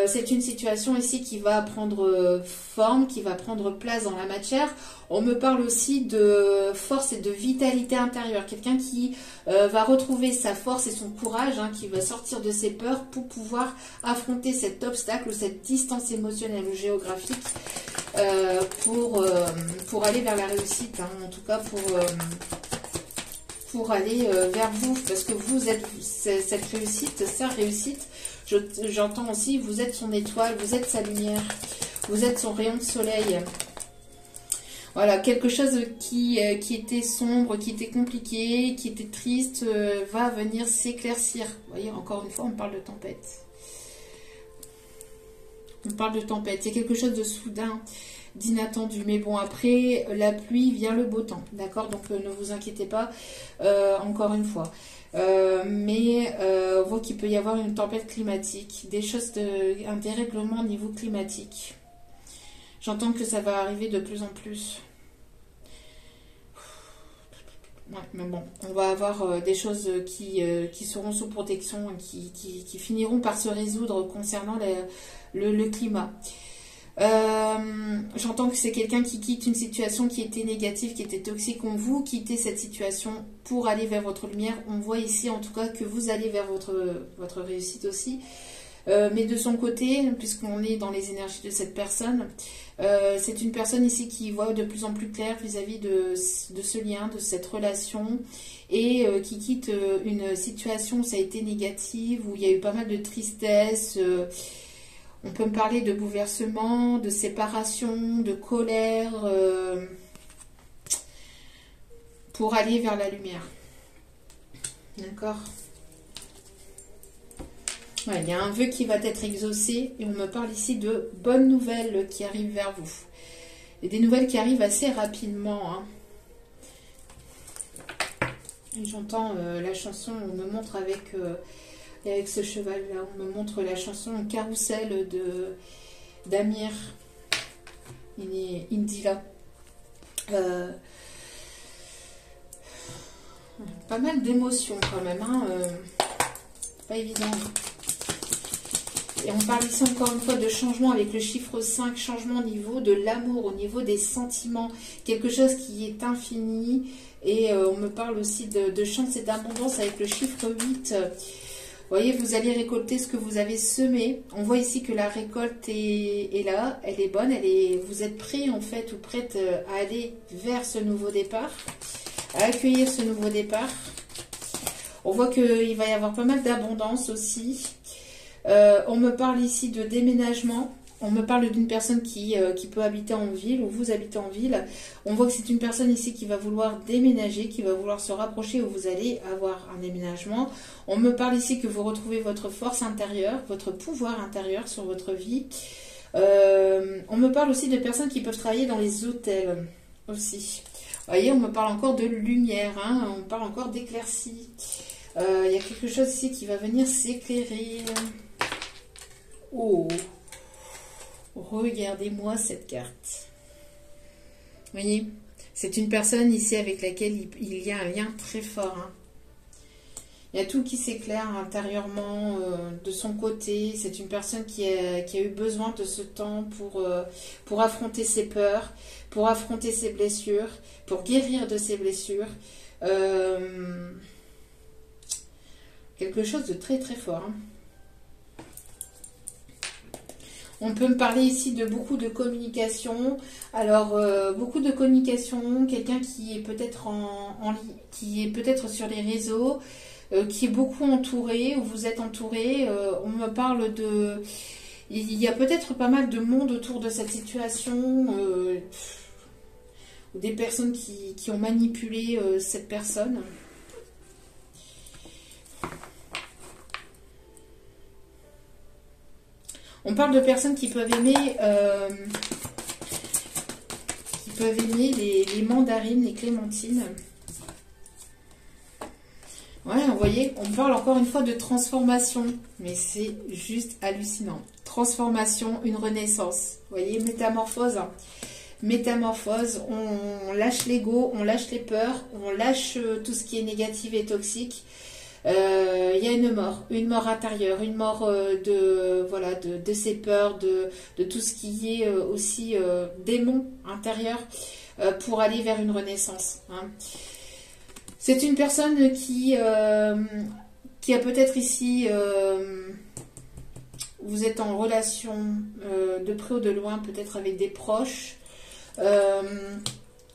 C'est une situation ici qui va prendre forme, qui va prendre place dans la matière. On me parle aussi de force et de vitalité intérieure. Quelqu'un qui va retrouver sa force et son courage, hein, qui va sortir de ses peurs pour pouvoir affronter cet obstacle ou cette distance émotionnelle ou géographique pour aller vers la réussite. Hein, en tout cas, pour aller vers vous. Parce que vous êtes cette réussite, sa réussite. J'entends aussi, vous êtes son étoile, vous êtes sa lumière, vous êtes son rayon de soleil. Voilà, quelque chose qui était sombre, qui était compliqué, qui était triste, va venir s'éclaircir. Vous voyez, encore une fois, on parle de tempête. On parle de tempête. C'est quelque chose de soudain, d'inattendu. Mais bon, après la pluie vient le beau temps. D'accord? Donc, ne vous inquiétez pas, encore une fois. Mais on voit qu'il peut y avoir une tempête climatique, un dérèglement au niveau climatique. J'entends que ça va arriver de plus en plus. Ouais, mais bon, on va avoir des choses qui seront sous protection et qui finiront par se résoudre concernant le climat. J'entends que c'est quelqu'un qui quitte une situation qui était négative, qui était toxique en vous, quittez cette situation pour aller vers votre lumière. On voit ici en tout cas que vous allez vers votre réussite aussi. Mais de son côté, puisqu'on est dans les énergies de cette personne, c'est une personne ici qui voit de plus en plus clair vis-à-vis de ce lien, de cette relation, et qui quitte une situation où ça a été négative, où il y a eu pas mal de tristesse. On peut me parler de bouleversement, de séparation, de colère, pour aller vers la lumière. D'accord ? Ouais, il y a un vœu qui va être exaucé et on me parle ici de bonnes nouvelles qui arrivent vers vous. Et des nouvelles qui arrivent assez rapidement. Hein. J'entends la chanson, on me montre avec ce cheval-là, on me montre la chanson Carrousel d'Amir Indila. Pas mal d'émotions quand même, hein, pas évident. Et on parle ici encore une fois de changement avec le chiffre 5, changement au niveau de l'amour, au niveau des sentiments, quelque chose qui est infini. Et on me parle aussi de chance et d'abondance avec le chiffre 8. Vous voyez, vous allez récolter ce que vous avez semé. On voit ici que la récolte est là, elle est bonne, vous êtes prêt en fait ou prête à aller vers ce nouveau départ, à accueillir ce nouveau départ. On voit qu'il va y avoir pas mal d'abondance aussi. On me parle ici de déménagement. On me parle d'une personne qui peut habiter en ville ou vous habitez en ville. On voit que c'est une personne ici qui va vouloir déménager, qui va vouloir se rapprocher où vous allez avoir un déménagement. On me parle ici que vous retrouvez votre force intérieure, votre pouvoir intérieur sur votre vie. On me parle aussi de personnes qui peuvent travailler dans les hôtels aussi. Vous voyez, on me parle encore de lumière, hein, on me parle encore d'éclaircie. Il y a quelque chose ici qui va venir s'éclairer. Oh, regardez-moi cette carte. Vous voyez, c'est une personne ici avec laquelle il y a un lien très fort. Hein. Il y a tout qui s'éclaire intérieurement de son côté. C'est une personne qui a eu besoin de ce temps pour affronter ses peurs, pour affronter ses blessures, pour guérir de ses blessures. Quelque chose de très très fort. Hein. On peut me parler ici de beaucoup de communication. Alors, beaucoup de communication, quelqu'un qui est peut-être qui est peut-être sur les réseaux, qui est beaucoup entouré, ou vous êtes entouré. On me parle de... Il y a peut-être pas mal de monde autour de cette situation, des personnes qui ont manipulé cette personne. On parle de personnes qui peuvent aimer, les mandarines, les clémentines. Ouais, vous voyez, on parle encore une fois de transformation, mais c'est juste hallucinant. Transformation, une renaissance. Vous voyez, métamorphose. métamorphose, on lâche l'ego, on lâche les peurs, on lâche tout ce qui est négatif et toxique. Il y a une mort intérieure, une mort voilà, de ses peurs, de tout ce qui est aussi démon intérieur pour aller vers une renaissance. Hein. C'est une personne qui a peut-être ici, vous êtes en relation de près ou de loin, peut-être avec des proches.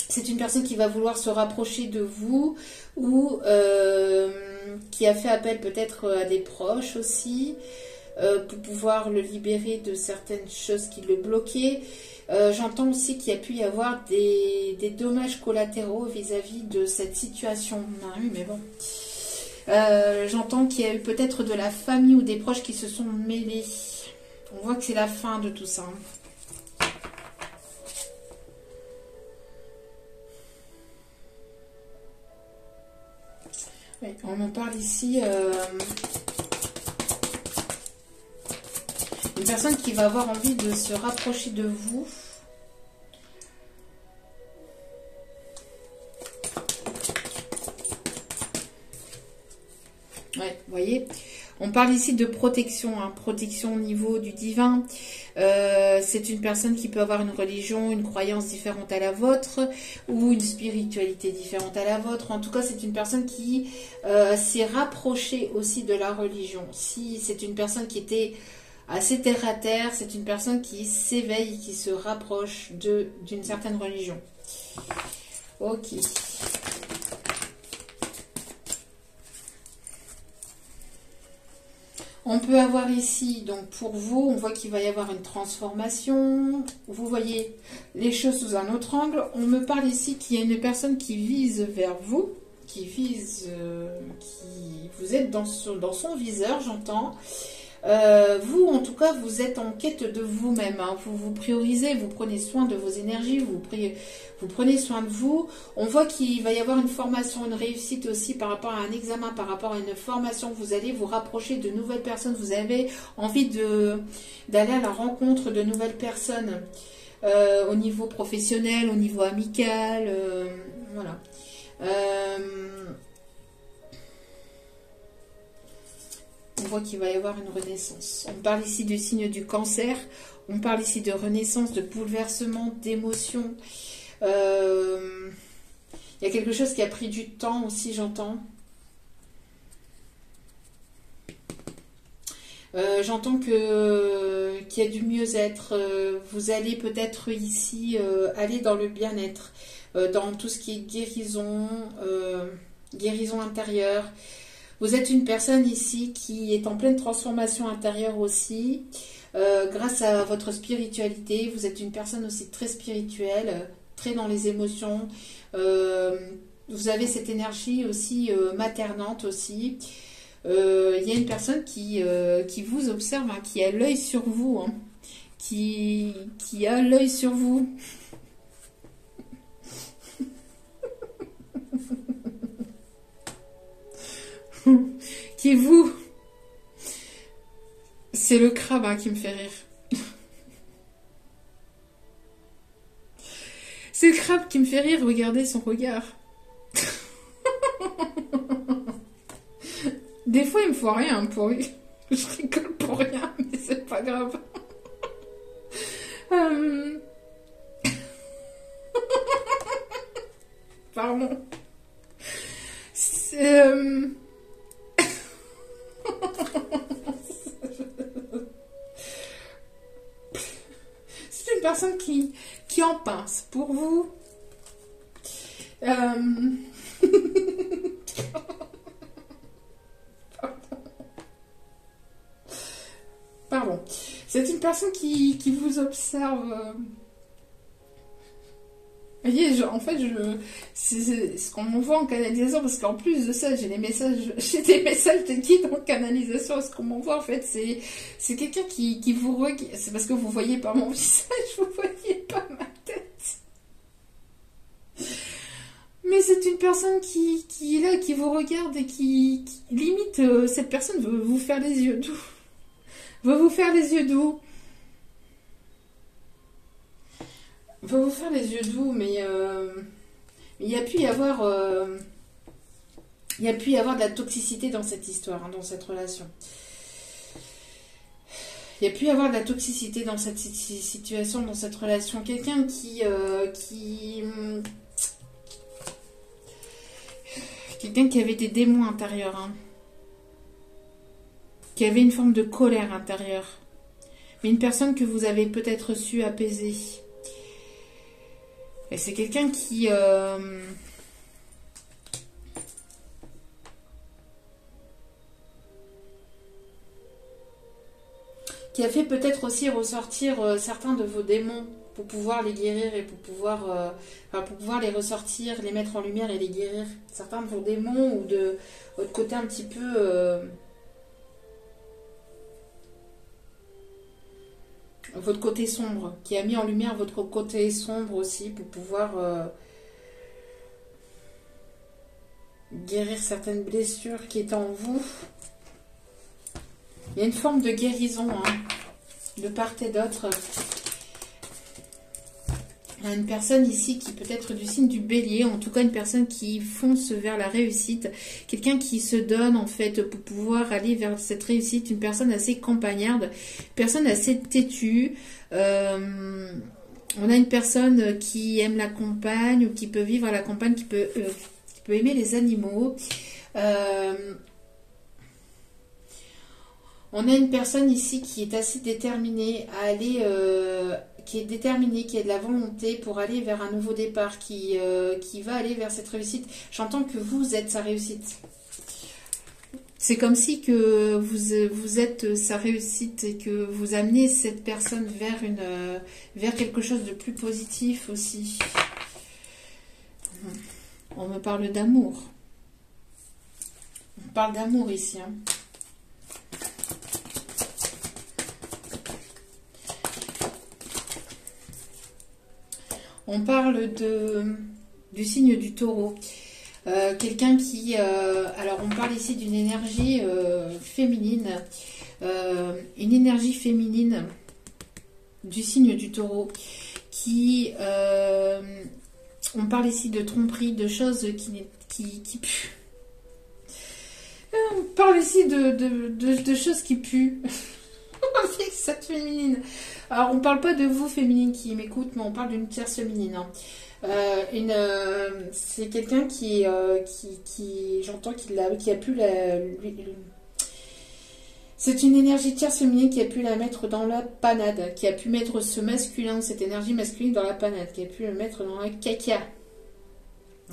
C'est une personne qui va vouloir se rapprocher de vous ou qui a fait appel peut-être à des proches aussi pour pouvoir le libérer de certaines choses qui le bloquaient. J'entends aussi qu'il y a pu y avoir des dommages collatéraux vis-à-vis de cette situation. Ah oui, mais bon. J'entends qu'il y a eu peut-être de la famille ou des proches qui se sont mêlés. On voit que c'est la fin de tout ça. Oui, on m'en parle ici. Une personne qui va avoir envie de se rapprocher de vous. Ouais, vous voyez, on parle ici de protection, hein, protection au niveau du divin. C'est une personne qui peut avoir une religion, une croyance différente à la vôtre ou une spiritualité différente à la vôtre. En tout cas, c'est une personne qui s'est rapprochée aussi de la religion. Si c'est une personne qui était assez terre à terre, c'est une personne qui s'éveille, qui se rapproche d'une certaine religion. Ok. On peut avoir ici, donc pour vous, on voit qu'il va y avoir une transformation. Vous voyez les choses sous un autre angle. On me parle ici qu'il y a une personne qui vise vers vous, vous êtes dans son viseur, j'entends. Vous, en tout cas, vous êtes en quête de vous-même. Hein. Vous vous priorisez, vous prenez soin de vos énergies, vous prenez soin de vous. On voit qu'il va y avoir une formation, une réussite aussi par rapport à un examen, par rapport à une formation. Vous allez vous rapprocher de nouvelles personnes. Vous avez envie d'aller à la rencontre de nouvelles personnes au niveau professionnel, au niveau amical. Voilà. On voit qu'il va y avoir une renaissance. On parle ici du signe du cancer. On parle ici de renaissance, de bouleversement, d'émotion. Il y a quelque chose qui a pris du temps aussi, j'entends. J'entends qu'il y a du mieux-être. Vous allez peut-être ici aller dans le bien-être, dans tout ce qui est guérison, guérison intérieure. Vous êtes une personne ici qui est en pleine transformation intérieure aussi, grâce à votre spiritualité. Vous êtes une personne aussi très spirituelle, très dans les émotions. Vous avez cette énergie aussi maternante aussi. Il y a une personne qui vous observe, hein, qui a l'œil sur vous, hein, qui a l'œil sur vous. Qui vous... C'est le crabe, hein, qui me fait rire. C'est le crabe qui me fait rire, regardez son regard. Des fois, il me faut rien pour rire. Je rigole pour rien, mais c'est pas grave. Pardon. C'est... C'est une personne qui en pince pour vous. Pardon. C'est une personne qui vous observe. Vous voyez, en fait, c'est ce qu'on m'envoie en canalisation, parce qu'en plus de ça, j'ai des messages de guide en canalisation. Ce qu'on m'envoie, en fait, c'est quelqu'un qui vous regarde. C'est parce que vous voyez pas mon visage, vous voyez pas ma tête. Mais c'est une personne qui est là, qui vous regarde et qui limite, cette personne veut vous faire les yeux doux. Veut vous faire les yeux doux. On va vous faire les yeux doux, mais il y a pu y avoir... il y a pu y avoir de la toxicité dans cette histoire, hein, dans cette relation. Il y a pu y avoir de la toxicité dans cette situation, dans cette relation. Quelqu'un quelqu'un qui avait des démons intérieurs, hein, qui avait une forme de colère intérieure. Mais une personne que vous avez peut-être su apaiser. Et c'est quelqu'un qui a fait peut-être aussi ressortir certains de vos démons pour pouvoir les guérir et pour pouvoir les ressortir, les mettre en lumière et les guérir. Certains de vos démons ou de votre côté un petit peu... votre côté sombre, qui a mis en lumière votre côté sombre aussi pour pouvoir guérir certaines blessures qui étaient en vous. Il y a une forme de guérison, hein, de part et d'autre. Il y a une personne ici qui peut être du signe du bélier, en tout cas une personne qui fonce vers la réussite, quelqu'un qui se donne en fait pour pouvoir aller vers cette réussite, une personne assez campagnarde, une personne assez têtue. On a une personne qui aime la campagne ou qui peut vivre à la campagne, qui peut aimer les animaux. On a une personne ici qui est assez déterminée à aller, qui est déterminée, qui a de la volonté pour aller vers un nouveau départ, qui va aller vers cette réussite. J'entends que vous êtes sa réussite. C'est comme si que vous êtes sa réussite et que vous amenez cette personne vers quelque chose de plus positif aussi. On me parle d'amour. On parle d'amour ici, hein. On parle du signe du taureau. Quelqu'un qui... alors, on parle ici d'une énergie féminine. Une énergie féminine du signe du taureau. On parle ici de tromperie, de choses qui puent. On parle ici de choses qui puent. Avec cette féminine. Alors, on ne parle pas de vous, féminine, qui m'écoute, mais on parle d'une tierce féminine. Hein. C'est quelqu'un qui j'entends qui a pu c'est une énergie tierce féminine qui a pu la mettre dans la panade, qui a pu mettre ce masculin, cette énergie masculine dans la panade, qui a pu le mettre dans la caca.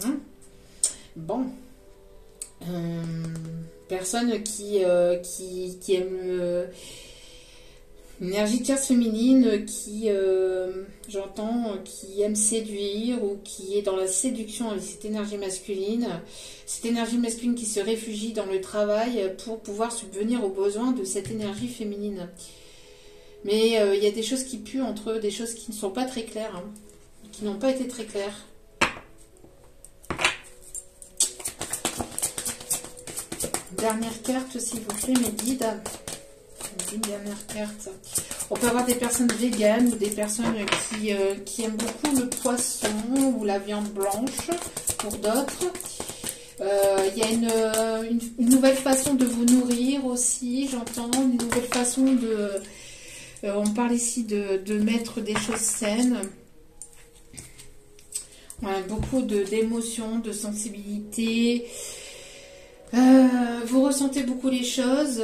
Hein? Bon. Personne qui aime... Une énergie tierce féminine qui, j'entends, qui aime séduire ou qui est dans la séduction avec cette énergie masculine. Cette énergie masculine qui se réfugie dans le travail pour pouvoir subvenir aux besoins de cette énergie féminine. Mais il y a des choses qui puent entre eux, des choses qui ne sont pas très claires, hein, qui n'ont pas été très claires. Dernière carte, s'il vous plaît, mes guides. Une dernière carte. On peut avoir des personnes véganes ou des personnes qui aiment beaucoup le poisson ou la viande blanche pour d'autres. Il y a une nouvelle façon de vous nourrir aussi, j'entends, une nouvelle façon de... on parle ici de mettre des choses saines. Ouais, beaucoup d'émotions, de sensibilité. Vous ressentez beaucoup les choses.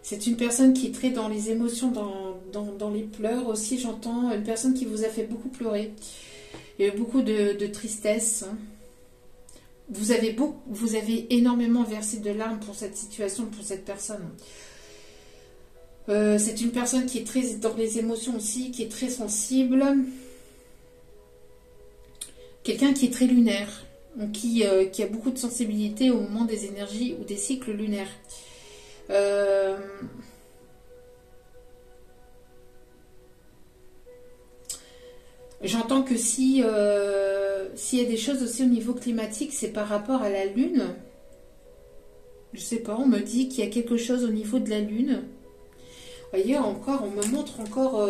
C'est une personne qui est très dans les émotions, dans les pleurs aussi, j'entends. Une personne qui vous a fait beaucoup pleurer. Il y a eu beaucoup de tristesse. Vous avez énormément versé de larmes pour cette situation, pour cette personne. C'est une personne qui est très dans les émotions aussi, qui est très sensible. Quelqu'un qui est très lunaire, qui a beaucoup de sensibilité au moment des énergies ou des cycles lunaires. J'entends que s'il y a des choses aussi au niveau climatique, c'est par rapport à la Lune. Je sais pas, on me dit qu'il y a quelque chose au niveau de la Lune. Vous voyez, encore, on me montre encore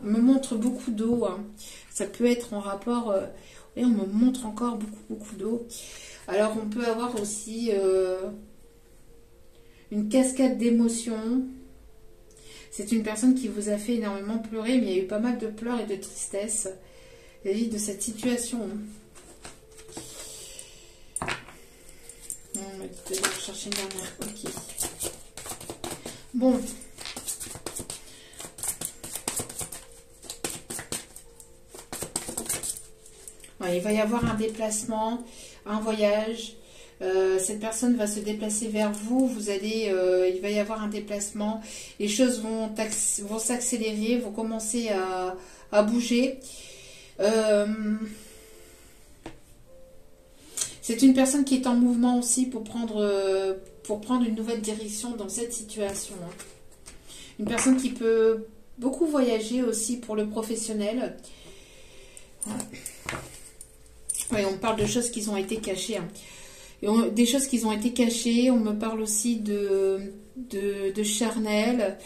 me montre beaucoup d'eau. Hein. Ça peut être en rapport... et on me montre encore beaucoup d'eau. Alors, on peut avoir aussi une cascade d'émotions. C'est une personne qui vous a fait énormément pleurer, mais il y a eu pas mal de pleurs et de tristesse vis-à-vis de cette situation. On m'a dit de chercher une dernière. Ok. Bon. Ouais, il va y avoir un déplacement, un voyage. Cette personne va se déplacer vers vous. Vous allez, il va y avoir un déplacement. Les choses vont s'accélérer, vont commencer à bouger. C'est une personne qui est en mouvement aussi pour prendre une nouvelle direction dans cette situation. Hein. Une personne qui peut beaucoup voyager aussi pour le professionnel. Ouais. Oui, on parle de choses qui ont été cachées. Hein. Des choses qui ont été cachées. On me parle aussi de charnel.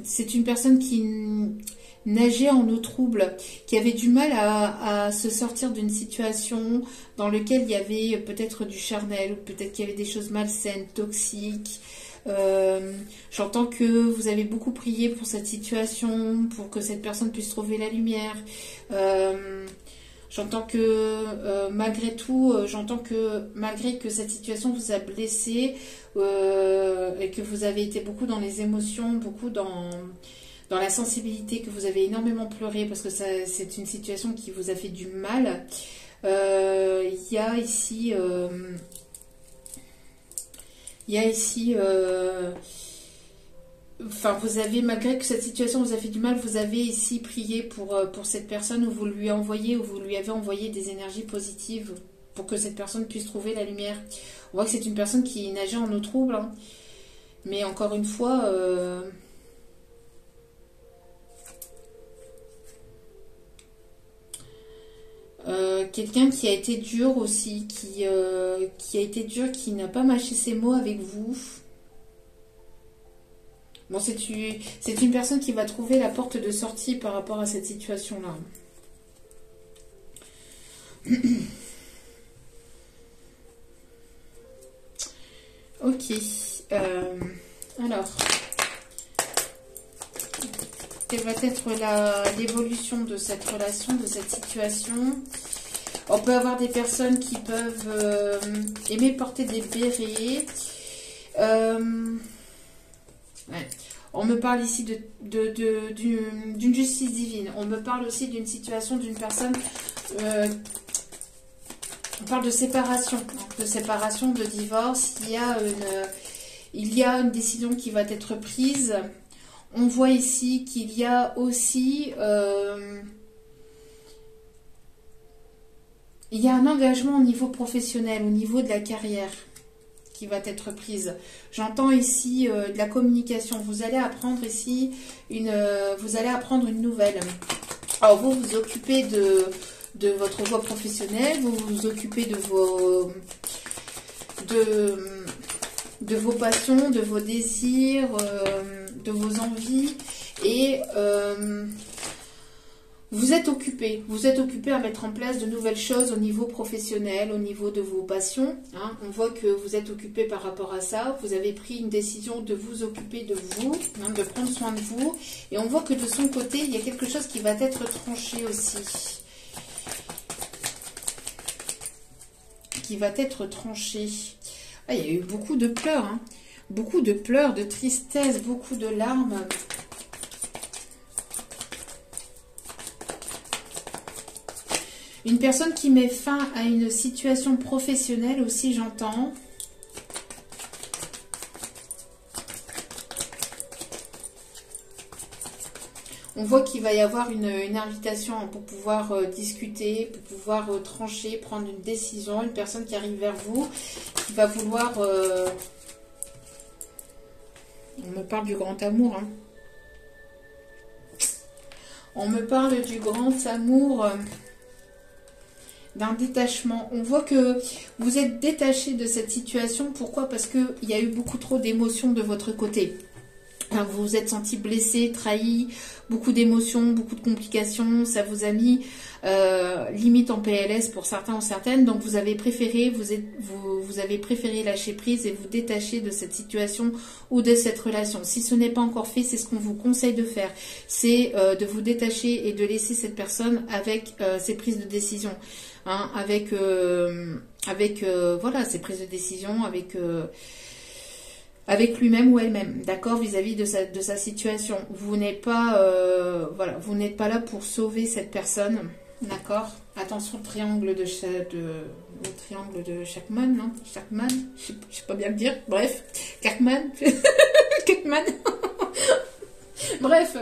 C'est une personne qui nageait en eau trouble, qui avait du mal à se sortir d'une situation dans laquelle il y avait peut-être du charnel, ou peut-être qu'il y avait des choses malsaines, toxiques. J'entends que vous avez beaucoup prié pour cette situation, pour que cette personne puisse trouver la lumière. J'entends que malgré tout, malgré que cette situation vous a blessé et que vous avez été beaucoup dans les émotions, beaucoup dans la sensibilité, que vous avez énormément pleuré parce que c'est une situation qui vous a fait du mal. Il y a ici, enfin, vous avez, malgré que cette situation vous a fait du mal, vous avez ici prié pour cette personne, où vous lui avez envoyé des énergies positives pour que cette personne puisse trouver la lumière. On voit que c'est une personne qui nageait en eau trouble, hein. Mais encore une fois, quelqu'un qui a été dur aussi, qui a été dur, qui n'a pas mâché ses mots avec vous. Bon, c'est une personne qui va trouver la porte de sortie par rapport à cette situation-là. Ok. Alors, quelle va être l'évolution de cette relation, de cette situation? On peut avoir des personnes qui peuvent aimer porter des bérets. Ouais. On me parle ici d'une justice divine. On me parle aussi d'une situation d'une personne. On parle de séparation, de divorce. Il y a une décision qui va être prise. On voit ici qu'il y a aussi il y a un engagement au niveau professionnel, au niveau de la carrière, qui va être prise. J'entends ici de la communication. Vous allez apprendre ici vous allez apprendre une nouvelle. Alors vous vous occupez de votre voie professionnelle, vous vous occupez de vos passions, de vos désirs, de vos envies, et vous êtes occupé à mettre en place de nouvelles choses au niveau professionnel, au niveau de vos passions. Hein. On voit que vous êtes occupé par rapport à ça. Vous avez pris une décision de vous occuper de vous, hein, de prendre soin de vous. Et on voit que de son côté, il y a quelque chose qui va être tranché aussi. Qui va être tranché. Ah, il y a eu beaucoup de pleurs. Hein. Beaucoup de pleurs, de tristesse, beaucoup de larmes. Une personne qui met fin à une situation professionnelle aussi, j'entends. On voit qu'il va y avoir une invitation pour pouvoir discuter, pour pouvoir trancher, prendre une décision. Une personne qui arrive vers vous, qui va vouloir... On me parle du grand amour. Hein. On me parle du grand amour... d'un détachement. On voit que vous êtes détaché de cette situation. Pourquoi? Parce qu'il y a eu beaucoup trop d'émotions de votre côté. Vous vous êtes senti blessé, trahi, beaucoup d'émotions, beaucoup de complications, ça vous a mis limite en PLS pour certains ou certaines, donc vous avez préféré, vous avez préféré lâcher prise et vous détacher de cette situation ou de cette relation. Si ce n'est pas encore fait, c'est ce qu'on vous conseille de faire, c'est de vous détacher et de laisser cette personne avec ses prises de décision, hein, avec voilà, ses prises de décision, avec lui-même ou elle-même, d'accord, vis-à-vis de sa situation. Vous n'êtes pas, voilà, vous n'êtes pas là pour sauver cette personne, d'accord. Attention, triangle de Shackman, non, Shackman, je sais pas bien le dire. Bref, Kirkman, Kirkman. Bref,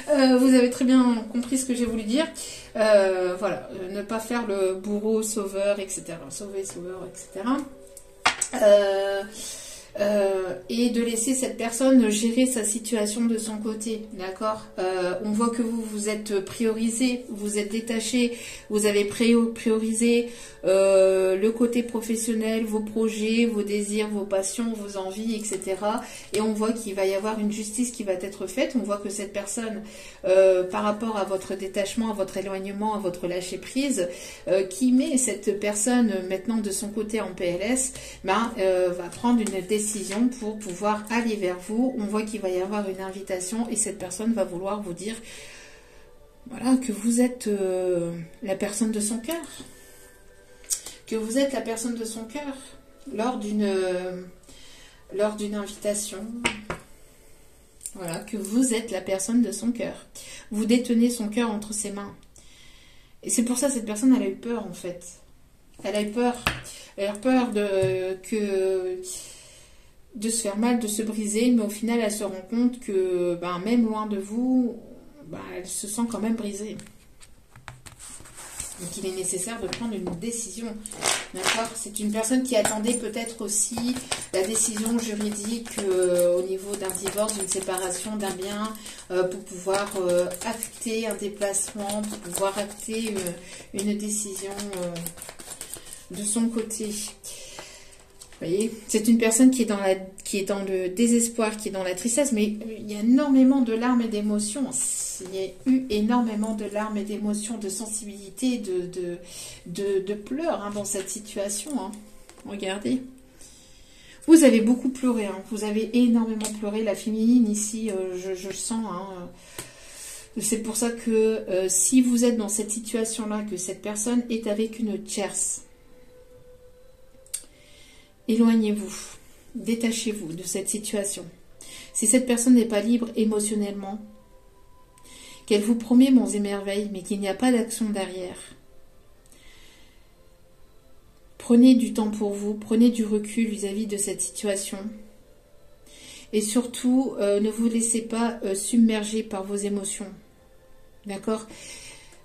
vous avez très bien compris ce que j'ai voulu dire. Voilà, ne pas faire le bourreau, sauveur, etc. Sauver, sauveur, etc. Et de laisser cette personne gérer sa situation de son côté, d'accord. On voit que vous êtes priorisé, vous êtes détaché, vous avez priorisé le côté professionnel, vos projets, vos désirs, vos passions, vos envies, etc. Et on voit qu'il va y avoir une justice qui va être faite. On voit que cette personne, par rapport à votre détachement, à votre éloignement, à votre lâcher prise, qui met cette personne maintenant de son côté en PLS, va prendre une décision pour pouvoir aller vers vous. On voit qu'il va y avoir une invitation et cette personne va vouloir vous dire, voilà, que vous êtes la personne de son cœur. Que vous êtes la personne de son cœur lors d'une invitation. Voilà, que vous êtes la personne de son cœur. Vous détenez son cœur entre ses mains. Et c'est pour ça que cette personne, elle a eu peur, en fait. Elle a eu peur. Elle a eu peur de se faire mal, de se briser, mais au final, elle se rend compte que, même loin de vous, elle se sent quand même brisée. Donc, il est nécessaire de prendre une décision. D'accord? C'est une personne qui attendait peut-être aussi la décision juridique au niveau d'un divorce, d'une séparation, d'un bien, pour pouvoir acter un déplacement, pour pouvoir acter une décision de son côté. Vous voyez, c'est une personne qui est dans le désespoir, qui est dans la tristesse, mais il y a énormément de larmes et d'émotions. Il y a eu énormément de larmes et d'émotions, de sensibilité, de pleurs, hein, dans cette situation. Hein. Regardez. Vous avez beaucoup pleuré. Hein. Vous avez énormément pleuré. La féminine ici, je le sens. Hein. C'est pour ça que si vous êtes dans cette situation-là, que cette personne est avec une tierce, éloignez-vous, détachez-vous de cette situation. Si cette personne n'est pas libre émotionnellement, qu'elle vous promet monts et merveilles, mais qu'il n'y a pas d'action derrière, prenez du temps pour vous, prenez du recul vis-à-vis de cette situation. Et surtout, ne vous laissez pas submerger par vos émotions. D'accord ?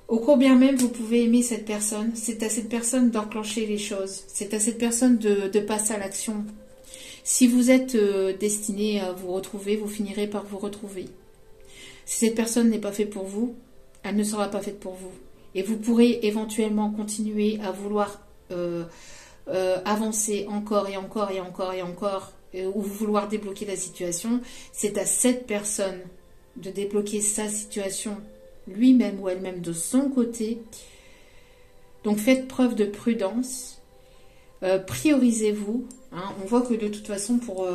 Au combien même vous pouvez aimer cette personne, c'est à cette personne d'enclencher les choses. C'est à cette personne de passer à l'action. Si vous êtes destiné à vous retrouver, vous finirez par vous retrouver. Si cette personne n'est pas faite pour vous, elle ne sera pas faite pour vous. Et vous pourrez éventuellement continuer à vouloir avancer encore et encore et encore et encore, ou vouloir débloquer la situation. C'est à cette personne de débloquer sa situation lui-même ou elle-même de son côté. Donc faites preuve de prudence, priorisez-vous. Hein. On voit que de toute façon pour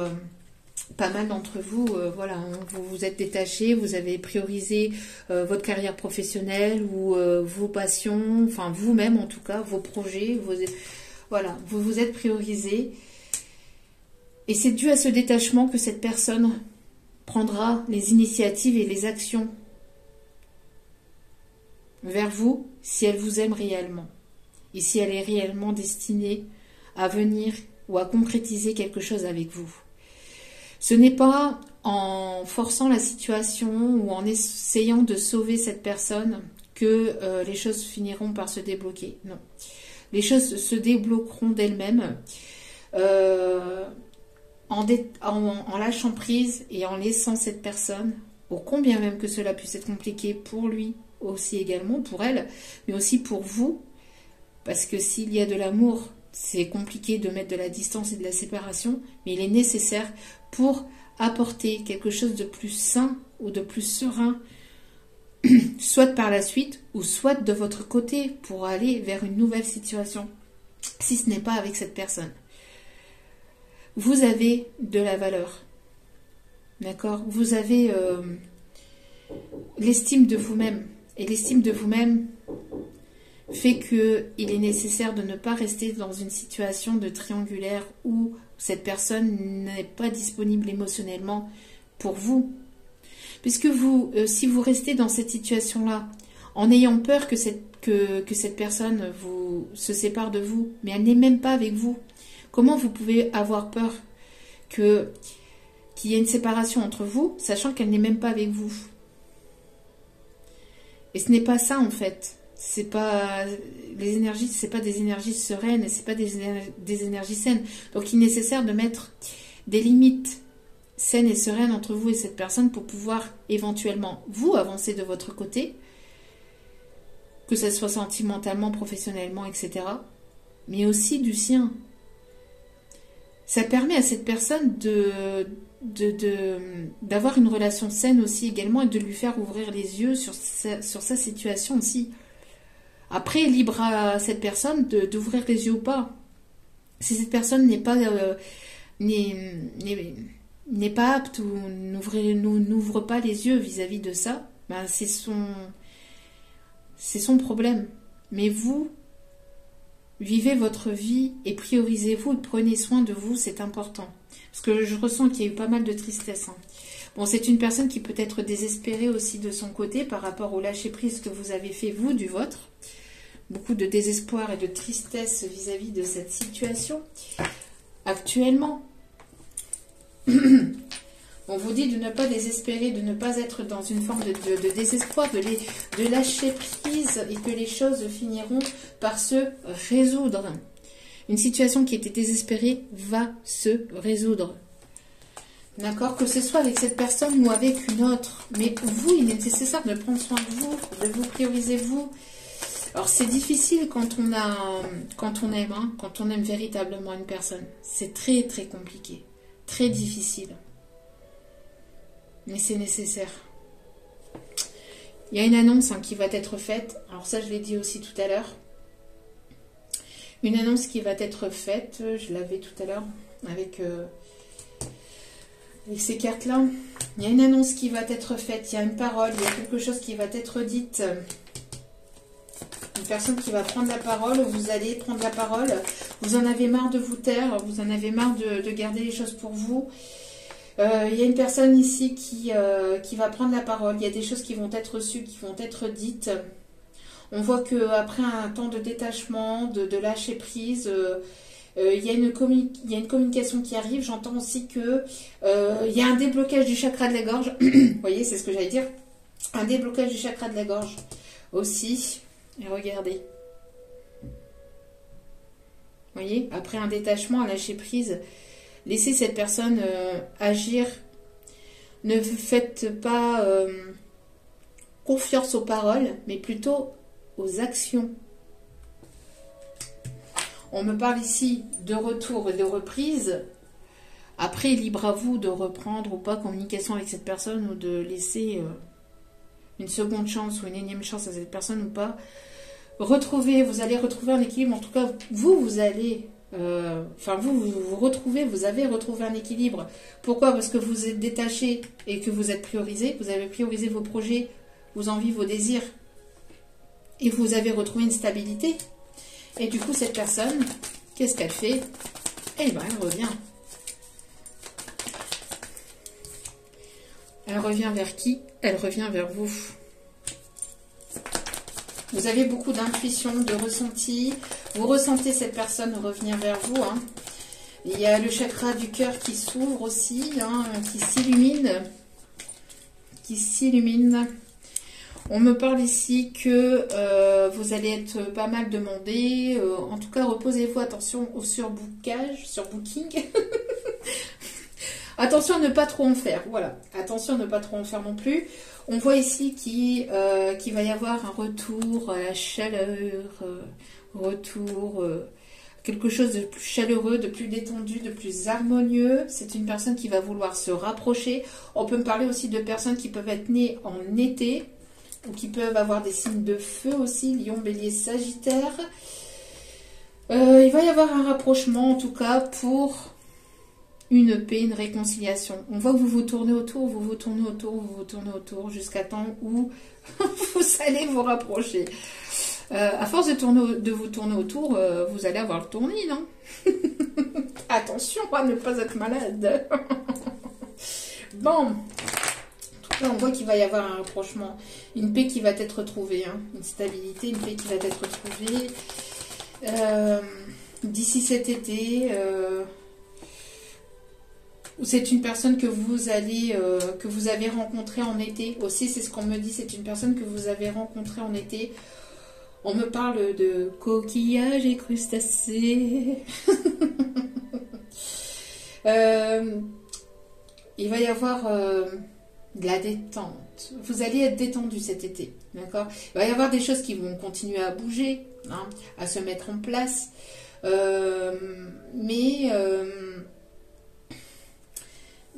pas mal d'entre vous, voilà, hein, vous vous êtes détachés, vous avez priorisé votre carrière professionnelle ou vos passions, enfin vous-même en tout cas, vos projets, voilà, vous vous êtes priorisé. Et c'est dû à ce détachement que cette personne prendra les initiatives et les actions vers vous si elle vous aime réellement et si elle est réellement destinée à venir ou à concrétiser quelque chose avec vous. Ce n'est pas en forçant la situation ou en essayant de sauver cette personne que les choses finiront par se débloquer. Non. Les choses se débloqueront d'elles-mêmes en lâchant prise et en laissant cette personne, au combien même que cela puisse être compliqué pour lui, aussi également pour elle, mais aussi pour vous, parce que s'il y a de l'amour, c'est compliqué de mettre de la distance et de la séparation, mais il est nécessaire pour apporter quelque chose de plus sain ou de plus serein, soit par la suite ou soit de votre côté pour aller vers une nouvelle situation, si ce n'est pas avec cette personne. Vous avez de la valeur, d'accord? Vous avez l'estime de vous-même, et l'estime de vous-même fait qu'il est nécessaire de ne pas rester dans une situation de triangulaire où cette personne n'est pas disponible émotionnellement pour vous. Puisque vous, si vous restez dans cette situation-là, en ayant peur que cette personne se sépare de vous, mais elle n'est même pas avec vous, comment vous pouvez avoir peur qu'il y ait une séparation entre vous, sachant qu'elle n'est même pas avec vous? Et ce n'est pas ça en fait. C'est pas les énergies, c'est pas des énergies sereines et c'est pas des énergies saines. Donc il est nécessaire de mettre des limites saines et sereines entre vous et cette personne pour pouvoir éventuellement vous avancer de votre côté, que ce soit sentimentalement, professionnellement, etc. Mais aussi du sien. Ça permet à cette personne d'avoir une relation saine aussi également et de lui faire ouvrir les yeux sur sa situation aussi. Après, libre à cette personne d'ouvrir les yeux ou pas. Si cette personne n'est pas apte ou n'ouvre pas les yeux vis-à-vis de ça, ben c'est son problème. Mais vous, vivez votre vie et priorisez-vous et prenez soin de vous, c'est important. Parce que je ressens qu'il y a eu pas mal de tristesse. Bon, c'est une personne qui peut être désespérée aussi de son côté par rapport au lâcher-prise que vous avez fait, vous, du vôtre. Beaucoup de désespoir et de tristesse vis-à-vis de cette situation. Actuellement, on vous dit de ne pas désespérer, de ne pas être dans une forme de désespoir, de lâcher prise et que les choses finiront par se résoudre. Une situation qui était désespérée va se résoudre. D'accord? Que ce soit avec cette personne ou avec une autre. Mais vous, il est nécessaire de prendre soin de vous prioriser vous. Alors c'est difficile quand on aime, hein, quand on aime véritablement une personne. C'est très très compliqué, très difficile. Mais c'est nécessaire. Il y a une annonce qui va être faite. Alors ça, je l'ai dit aussi tout à l'heure. Une annonce qui va être faite. Je l'avais tout à l'heure avec ces cartes-là. Il y a une annonce qui va être faite. Il y a une parole. Il y a quelque chose qui va être dite. Une personne qui va prendre la parole. Vous allez prendre la parole. Vous en avez marre de vous taire. Vous en avez marre de garder les choses pour vous. Il y a une personne ici qui va prendre la parole. Il y a des choses qui vont être reçues, qui vont être dites. On voit qu'après un temps de détachement, de lâcher prise, il y a une communication qui arrive. J'entends aussi que il y a un déblocage du chakra de la gorge. Vous voyez, c'est ce que j'allais dire. Un déblocage du chakra de la gorge aussi. Et regardez. Vous voyez, après un détachement, un lâcher prise, laissez cette personne agir. Ne faites pas confiance aux paroles, mais plutôt aux actions. On me parle ici de retour et de reprise. Après, libre à vous de reprendre ou pas communication avec cette personne ou de laisser une seconde chance ou une énième chance à cette personne ou pas. Vous allez retrouver un équilibre. En tout cas, vous allez... vous avez retrouvé un équilibre. Pourquoi? Parce que vous êtes détaché et que vous êtes priorisé. Vous avez priorisé vos projets, vos envies, vos désirs. Et vous avez retrouvé une stabilité. Et du coup, cette personne, qu'est-ce qu'elle fait? Eh bien, elle revient. Elle revient vers qui? Elle revient vers vous. Vous avez beaucoup d'intuition, de ressenti. Vous ressentez cette personne revenir vers vous. Hein. Il y a le chakra du cœur qui s'ouvre aussi, hein, qui s'illumine. Qui s'illumine. On me parle ici que vous allez être pas mal demandé. En tout cas, reposez-vous. Attention au surbooking. Attention à ne pas trop en faire. Voilà. Attention à ne pas trop en faire non plus. On voit ici qu'il va y avoir un retour à la chaleur, retour quelque chose de plus chaleureux, de plus détendu, de plus harmonieux. C'est une personne qui va vouloir se rapprocher. On peut me parler aussi de personnes qui peuvent être nées en été ou qui peuvent avoir des signes de feu aussi, Lion, Bélier, Sagittaire. Il va y avoir un rapprochement en tout cas pour une paix, une réconciliation. On voit que vous vous tournez autour, vous vous tournez autour, vous vous tournez autour jusqu'à temps où vous allez vous rapprocher. À force de vous tourner autour, vous allez avoir le tournis, non? Attention à ne pas être malade. Bon, en tout cas, on voit qu'il va y avoir un rapprochement, une paix qui va être trouvée, hein, une stabilité, une paix qui va être trouvée d'ici cet été. C'est une personne que vous avez rencontrée en été aussi, c'est ce qu'on me dit. C'est une personne que vous avez rencontrée en été. On me parle de coquillages et crustacés. Il va y avoir de la détente. Vous allez être détendu cet été, d'accord? Il va y avoir des choses qui vont continuer à bouger, hein, à se mettre en place.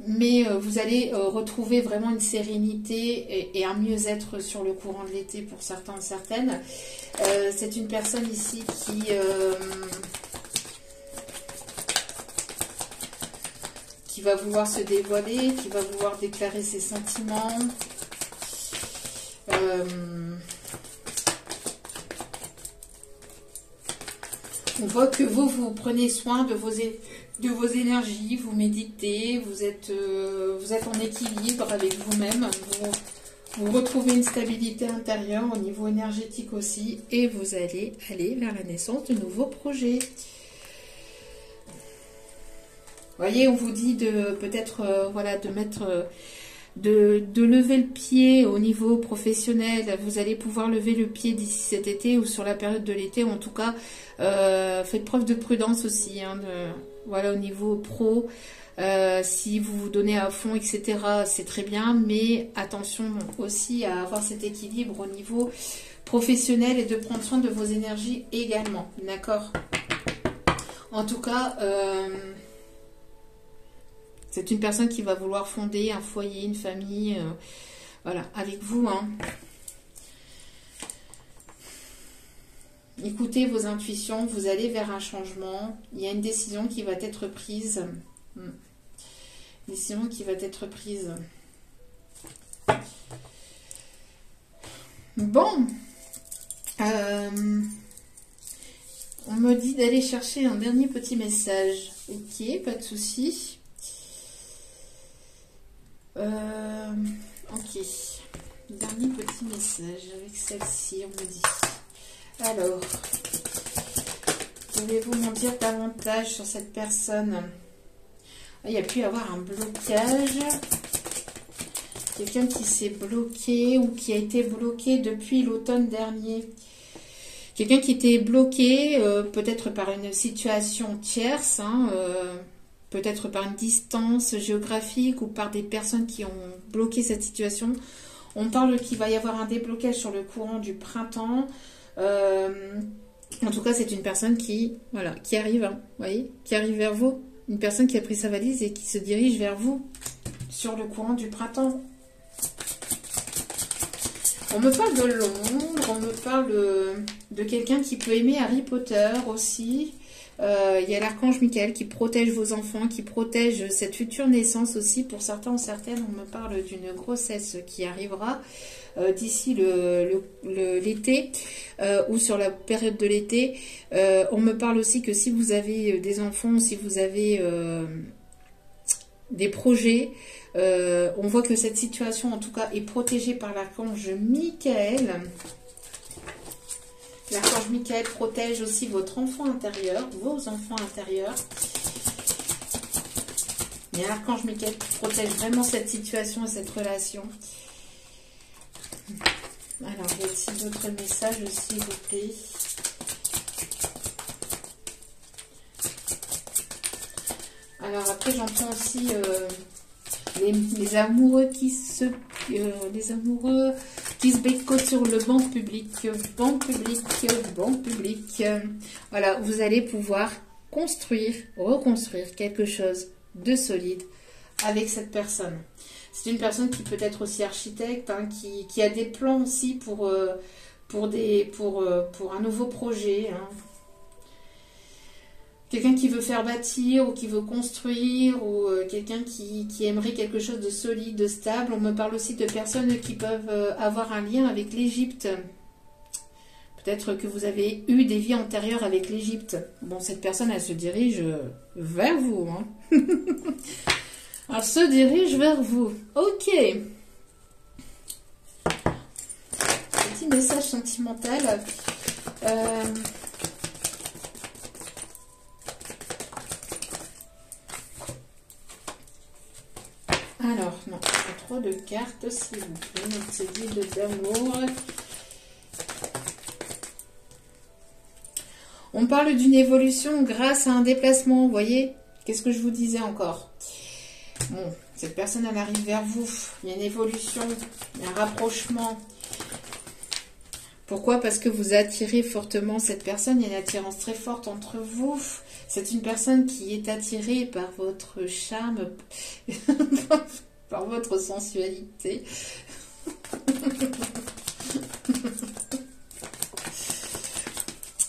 Mais vous allez retrouver vraiment une sérénité et un mieux-être sur le courant de l'été pour certains, certaines. C'est une personne ici qui va vouloir se dévoiler, qui va vouloir déclarer ses sentiments. On voit que vous prenez soin de vos énergies, vous méditez, vous êtes en équilibre avec vous-même, vous retrouvez une stabilité intérieure au niveau énergétique aussi, et vous allez aller vers la naissance de nouveaux projets. Vous voyez, on vous dit de peut-être de lever le pied au niveau professionnel. Vous allez pouvoir lever le pied d'ici cet été ou sur la période de l'été, ou en tout cas faites preuve de prudence aussi, hein, voilà, au niveau pro. Si vous vous donnez à fond, etc., c'est très bien, mais attention aussi à avoir cet équilibre au niveau professionnel et de prendre soin de vos énergies également, d'accord? En tout cas, c'est une personne qui va vouloir fonder un foyer, une famille, voilà, avec vous, hein. Écoutez vos intuitions, vous allez vers un changement. Il y a une décision qui va être prise. Décision qui va être prise. Bon. On me dit d'aller chercher un dernier petit message. Ok, pas de souci. Ok. Dernier petit message avec celle-ci, on me dit. Alors, pouvez-vous m'en dire davantage sur cette personne? Il y a pu y avoir un blocage. Quelqu'un qui s'est bloqué ou qui a été bloqué depuis l'automne dernier. Quelqu'un qui était bloqué, peut-être par une situation tierce, hein, peut-être par une distance géographique ou par des personnes qui ont bloqué cette situation. On parle qu'il va y avoir un déblocage sur le courant du printemps. En tout cas, c'est une personne qui arrive, hein, vous voyez, qui arrive vers vous. Une personne qui a pris sa valise et qui se dirige vers vous sur le courant du printemps. On me parle de Londres, on me parle de quelqu'un qui peut aimer Harry Potter aussi. Il y a l'archange Michael qui protège vos enfants, qui protège cette future naissance aussi. Pour certains ou certaines, on me parle d'une grossesse qui arrivera d'ici l'été ou sur la période de l'été. On me parle aussi que si vous avez des enfants, si vous avez des projets, on voit que cette situation en tout cas est protégée par l'archange Michael. L'archange Michael protège aussi votre enfant intérieur, vos enfants intérieurs. Il y a l'archange Michael qui protège vraiment cette situation et cette relation. Alors, y a-t-il d'autres messages, s'il vous plaît? Alors, après, j'entends aussi les amoureux qui se... les amoureux qui se bécote sur le banc public, banc public, banc public. Voilà, vous allez pouvoir construire, reconstruire quelque chose de solide avec cette personne. C'est une personne qui peut être aussi architecte, hein, qui a des plans aussi pour un nouveau projet. Hein. Quelqu'un qui veut faire bâtir ou qui veut construire ou quelqu'un qui aimerait quelque chose de solide, de stable. On me parle aussi de personnes qui peuvent avoir un lien avec l'Égypte. Peut-être que vous avez eu des vies antérieures avec l'Égypte. Bon, cette personne, elle se dirige vers vous. Hein. Elle se dirige vers vous. Ok. Petit message sentimental. Alors, non, pas trop de cartes, s'il vous plaît. Notre guide d'amour. On parle d'une évolution grâce à un déplacement, vous voyez? Qu'est-ce que je vous disais encore? Bon, cette personne, elle arrive vers vous. Il y a une évolution, il y a un rapprochement. Pourquoi? Parce que vous attirez fortement cette personne. Il y a une attirance très forte entre vous. C'est une personne qui est attirée par votre charme, par votre sensualité.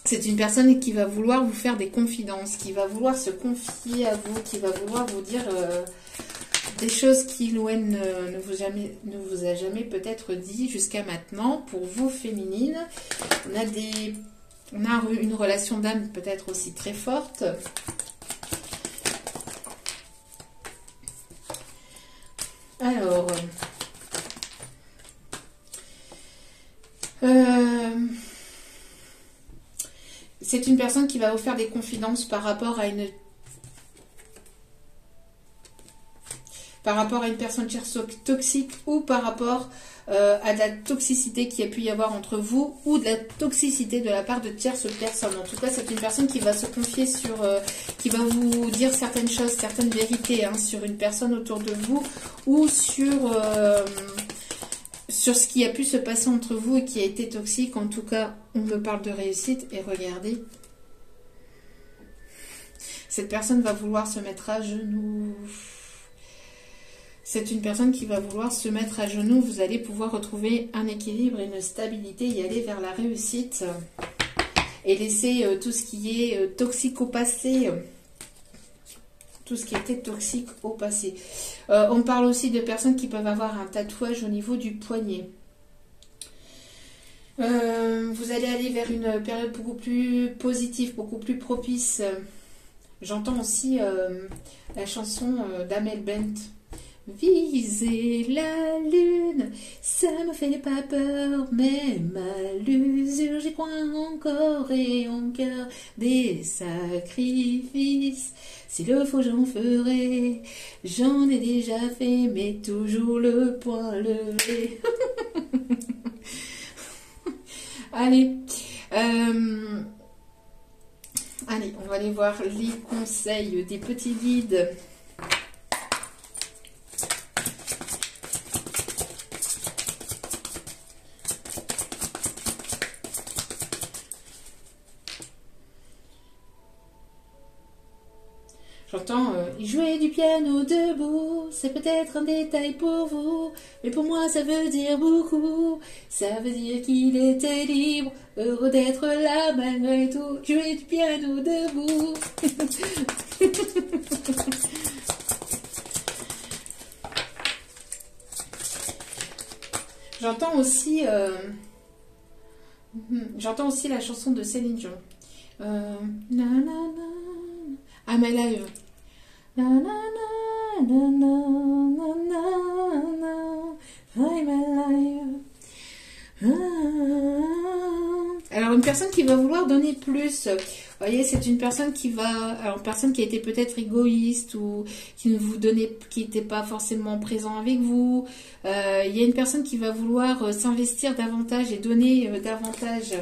C'est une personne qui va vouloir vous faire des confidences, qui va vouloir se confier à vous, qui va vouloir vous dire des choses qu'il ou elle ne vous a jamais peut-être dit jusqu'à maintenant. Pour vous, féminines, on a une relation d'âme peut-être aussi très forte. Alors, c'est une personne qui va vous faire des confidences par rapport à une personne toxique ou par rapport à de la toxicité qui a pu y avoir entre vous ou de la toxicité de la part de tierces personnes. En tout cas, c'est une personne qui va se confier sur, qui va vous dire certaines choses, certaines vérités hein, sur une personne autour de vous ou sur ce qui a pu se passer entre vous et qui a été toxique. En tout cas, on me parle de réussite et regardez, cette personne va vouloir se mettre à genoux. C'est une personne qui va vouloir se mettre à genoux. Vous allez pouvoir retrouver un équilibre et une stabilité et aller vers la réussite. Et laisser tout ce qui est toxique au passé. Tout ce qui était toxique au passé. On parle aussi de personnes qui peuvent avoir un tatouage au niveau du poignet. Vous allez aller vers une période beaucoup plus positive, beaucoup plus propice. J'entends aussi la chanson d'Amel Bent. Viser la lune, ça me fait pas peur, même à l'usure, j'y crois encore et en cœur des sacrifices. S'il le faut, j'en ferai, j'en ai déjà fait, mais toujours le poing levé. Allez, allez, on va aller voir les conseils des petits guides. J'entends jouer du piano debout, c'est peut-être un détail pour vous, mais pour moi ça veut dire beaucoup. Ça veut dire qu'il était libre, heureux d'être là malgré tout. Jouer du piano debout. J'entends aussi la chanson de Céline Dion. Na na na. I'm alive. Na na na na na na na. I'm alive. Alors une personne qui va vouloir donner plus. Vous voyez, c'est une personne qui va, alors une personne qui a été peut-être égoïste ou qui ne vous donnait, qui n'était pas forcément présent avec vous. Il y a une personne qui va vouloir s'investir davantage et donner davantage.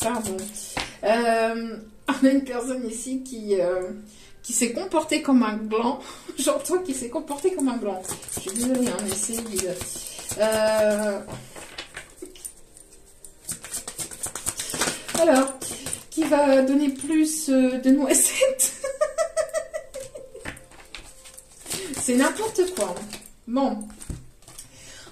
pardon. On a une personne ici qui s'est comportée comme un gland. J'entends qu'il s'est comporté comme un gland. Je suis désolée, hein, mais c'est vide. Alors, qui va donner plus de noisettes? C'est n'importe quoi. Bon.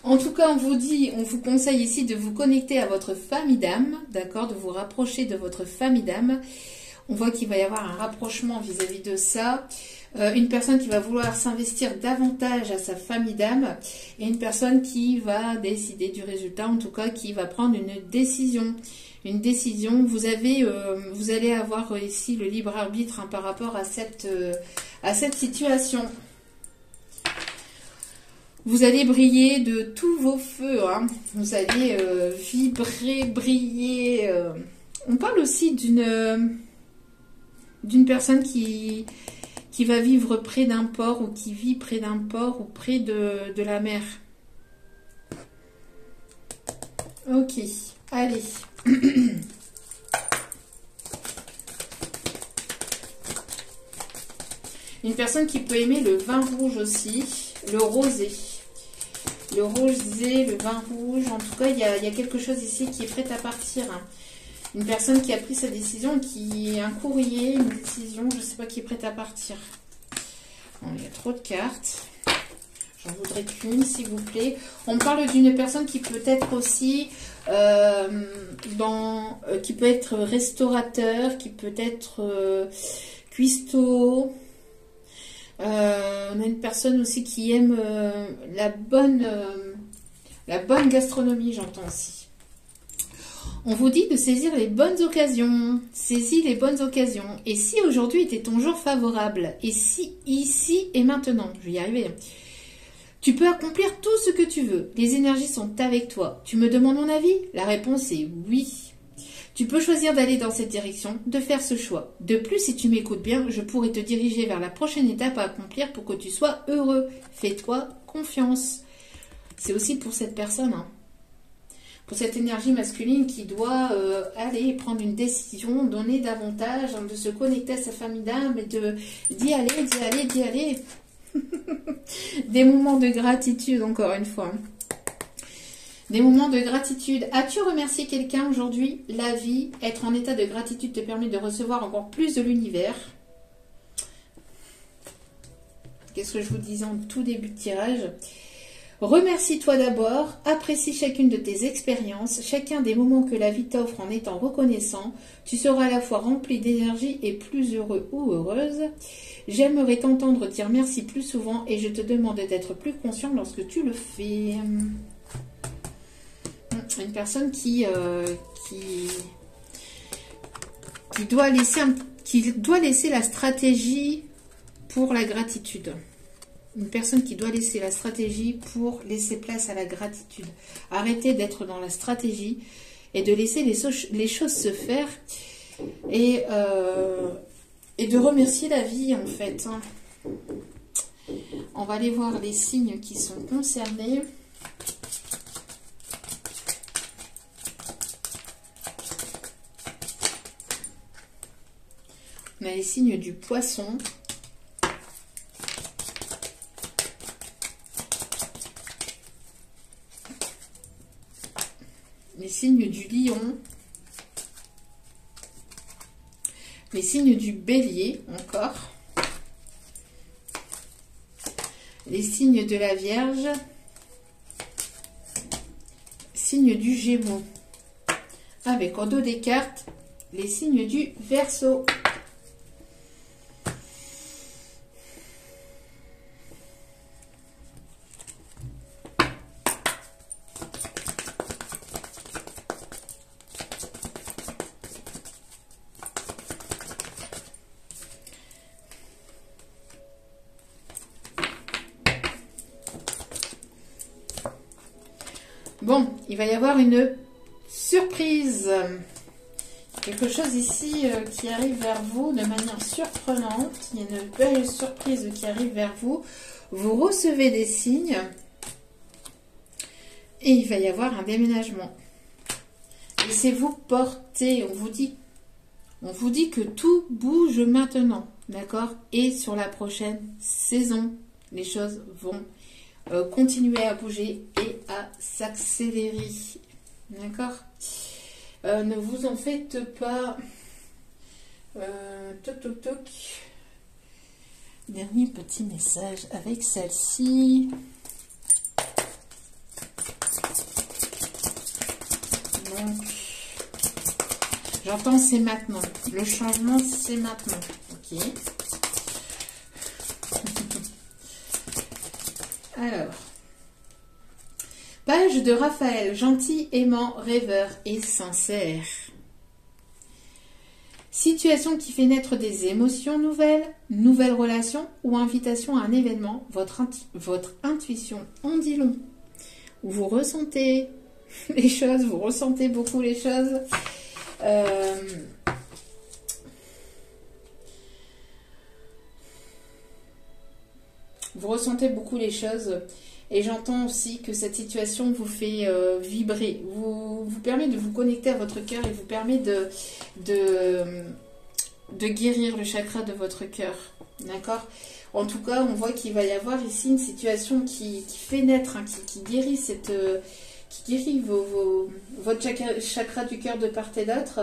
En tout cas, on vous conseille ici de vous connecter à votre famille d'âme, d'accord, de vous rapprocher de votre famille d'âme. On voit qu'il va y avoir un rapprochement vis-à-vis de ça. Une personne qui va vouloir s'investir davantage à sa famille d'âme et une personne qui va décider du résultat, en tout cas qui va prendre une décision. Une décision, vous allez avoir ici le libre arbitre hein, par rapport à cette situation. Vous allez briller de tous vos feux, hein. Vous allez vibrer, briller. On parle aussi d'une personne qui va vivre près d'un port ou qui vit près d'un port ou près de la mer. Ok, allez. Une personne qui peut aimer le vin rouge aussi, le rosé. Le rosé, le vin rouge, en tout cas, il y a quelque chose ici qui est prêt à partir. Hein. Une personne qui a pris sa décision, qui un courrier, une décision, je ne sais pas, qui est prête à partir. Bon, il y a trop de cartes. J'en voudrais qu'une, s'il vous plaît. On parle d'une personne qui peut être aussi qui peut être restaurateur, qui peut être cuistot. On a une personne aussi qui aime la bonne gastronomie, j'entends aussi. On vous dit de saisir les bonnes occasions. Saisis les bonnes occasions. Et si aujourd'hui était ton jour favorable, et si ici et maintenant, je vais y arriver, tu peux accomplir tout ce que tu veux. Les énergies sont avec toi. Tu me demandes mon avis? La réponse est oui. Tu peux choisir d'aller dans cette direction, de faire ce choix. De plus, si tu m'écoutes bien, je pourrais te diriger vers la prochaine étape à accomplir pour que tu sois heureux. Fais-toi confiance. C'est aussi pour cette personne, hein. Pour cette énergie masculine qui doit aller prendre une décision, donner davantage, hein, de se connecter à sa famille d'âme et d'y aller. Des moments de gratitude, encore une fois. Des moments de gratitude. As-tu remercié quelqu'un aujourd'hui? La vie, être en état de gratitude te permet de recevoir encore plus de l'univers. Qu'est-ce que je vous disais en tout début de tirage? Remercie-toi d'abord, apprécie chacune de tes expériences, chacun des moments que la vie t'offre en étant reconnaissant. Tu seras à la fois rempli d'énergie et plus heureux ou heureuse. J'aimerais t'entendre dire merci plus souvent et je te demande d'être plus conscient lorsque tu le fais. Une personne qui doit laisser la stratégie pour la gratitude. Une personne qui doit laisser la stratégie pour laisser place à la gratitude. Arrêtez d'être dans la stratégie et de laisser les choses se faire et de remercier la vie en fait. On va aller voir les signes qui sont concernés. On a les signes du poisson. Les signes du lion. Les signes du bélier, encore. Les signes de la Vierge. Signes du Gémeaux. Avec en dos des cartes, les signes du Verseau. Bon, il va y avoir une surprise. Quelque chose ici qui arrive vers vous de manière surprenante. Il y a une belle surprise qui arrive vers vous. Vous recevez des signes. Et il va y avoir un déménagement. Et Laissez-vous porter. On vous dit que tout bouge maintenant, d'accord? Et sur la prochaine saison, les choses vont continuer à bouger et à s'accélérer, d'accord? Ne vous en faites pas. Toc toc toc. Dernier petit message avec celle-ci. Donc, j'entends c'est maintenant. Le changement c'est maintenant. Ok. Alors. Page de Raphaël, gentil, aimant, rêveur et sincère. Situation qui fait naître des émotions nouvelles, nouvelles relations ou invitation à un événement. Votre intuition en dit long. Vous ressentez les choses, vous ressentez beaucoup les choses. Vous ressentez beaucoup les choses. Et j'entends aussi que cette situation vous fait vibrer, vous permet de vous connecter à votre cœur et vous permet de guérir le chakra de votre cœur. D'accord? En tout cas, on voit qu'il va y avoir ici une situation qui fait naître, hein, qui guérit votre chakra du cœur de part et d'autre.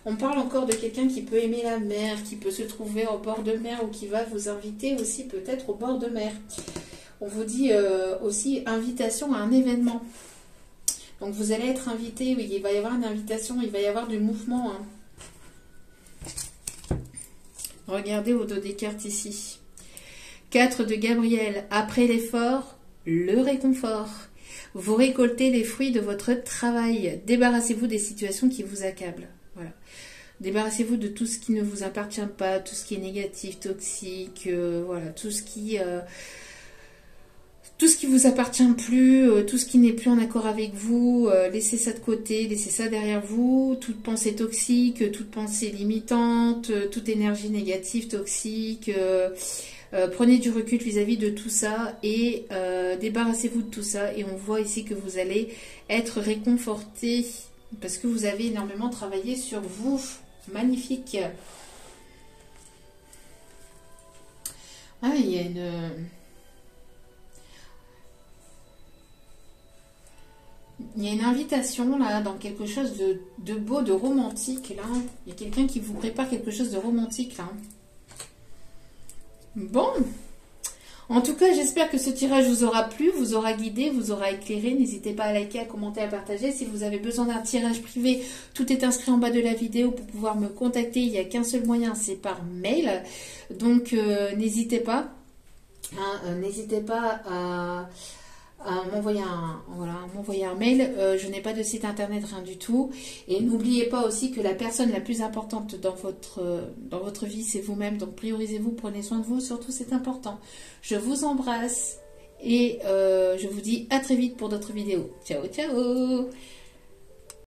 On parle encore de quelqu'un qui peut aimer la mer, qui peut se trouver au bord de mer ou qui va vous inviter aussi peut-être au bord de mer. On vous dit aussi invitation à un événement. Donc vous allez être invité, oui, il va y avoir une invitation, il va y avoir du mouvement. Hein. Regardez au dos des cartes ici. 4 de Gabriel, après l'effort, le réconfort. Vous récoltez les fruits de votre travail. Débarrassez-vous des situations qui vous accablent. Voilà. Débarrassez-vous de tout ce qui ne vous appartient pas, tout ce qui est négatif, toxique, voilà, tout ce qui vous appartient plus, tout ce qui n'est plus en accord avec vous, laissez ça de côté, laissez ça derrière vous, toute pensée toxique, toute pensée limitante, toute énergie négative, toxique, prenez du recul vis-à-vis de tout ça et débarrassez-vous de tout ça. Et on voit ici que vous allez être réconforté parce que vous avez énormément travaillé sur vous. Magnifique. Ah, il y a une... Il y a une invitation là dans quelque chose de beau, de romantique là. Il y a quelqu'un qui vous prépare quelque chose de romantique là. Bon. En tout cas, j'espère que ce tirage vous aura plu, vous aura guidé, vous aura éclairé. N'hésitez pas à liker, à commenter, à partager. Si vous avez besoin d'un tirage privé, tout est inscrit en bas de la vidéo pour pouvoir me contacter. Il n'y a qu'un seul moyen, c'est par mail. Donc, n'hésitez pas. Hein, n'hésitez pas à m'envoyer un mail. Je n'ai pas de site internet, rien du tout. Et n'oubliez pas aussi que la personne la plus importante dans votre vie, c'est vous-même. Donc priorisez-vous, prenez soin de vous, surtout c'est important. Je vous embrasse et je vous dis à très vite pour d'autres vidéos. Ciao, ciao!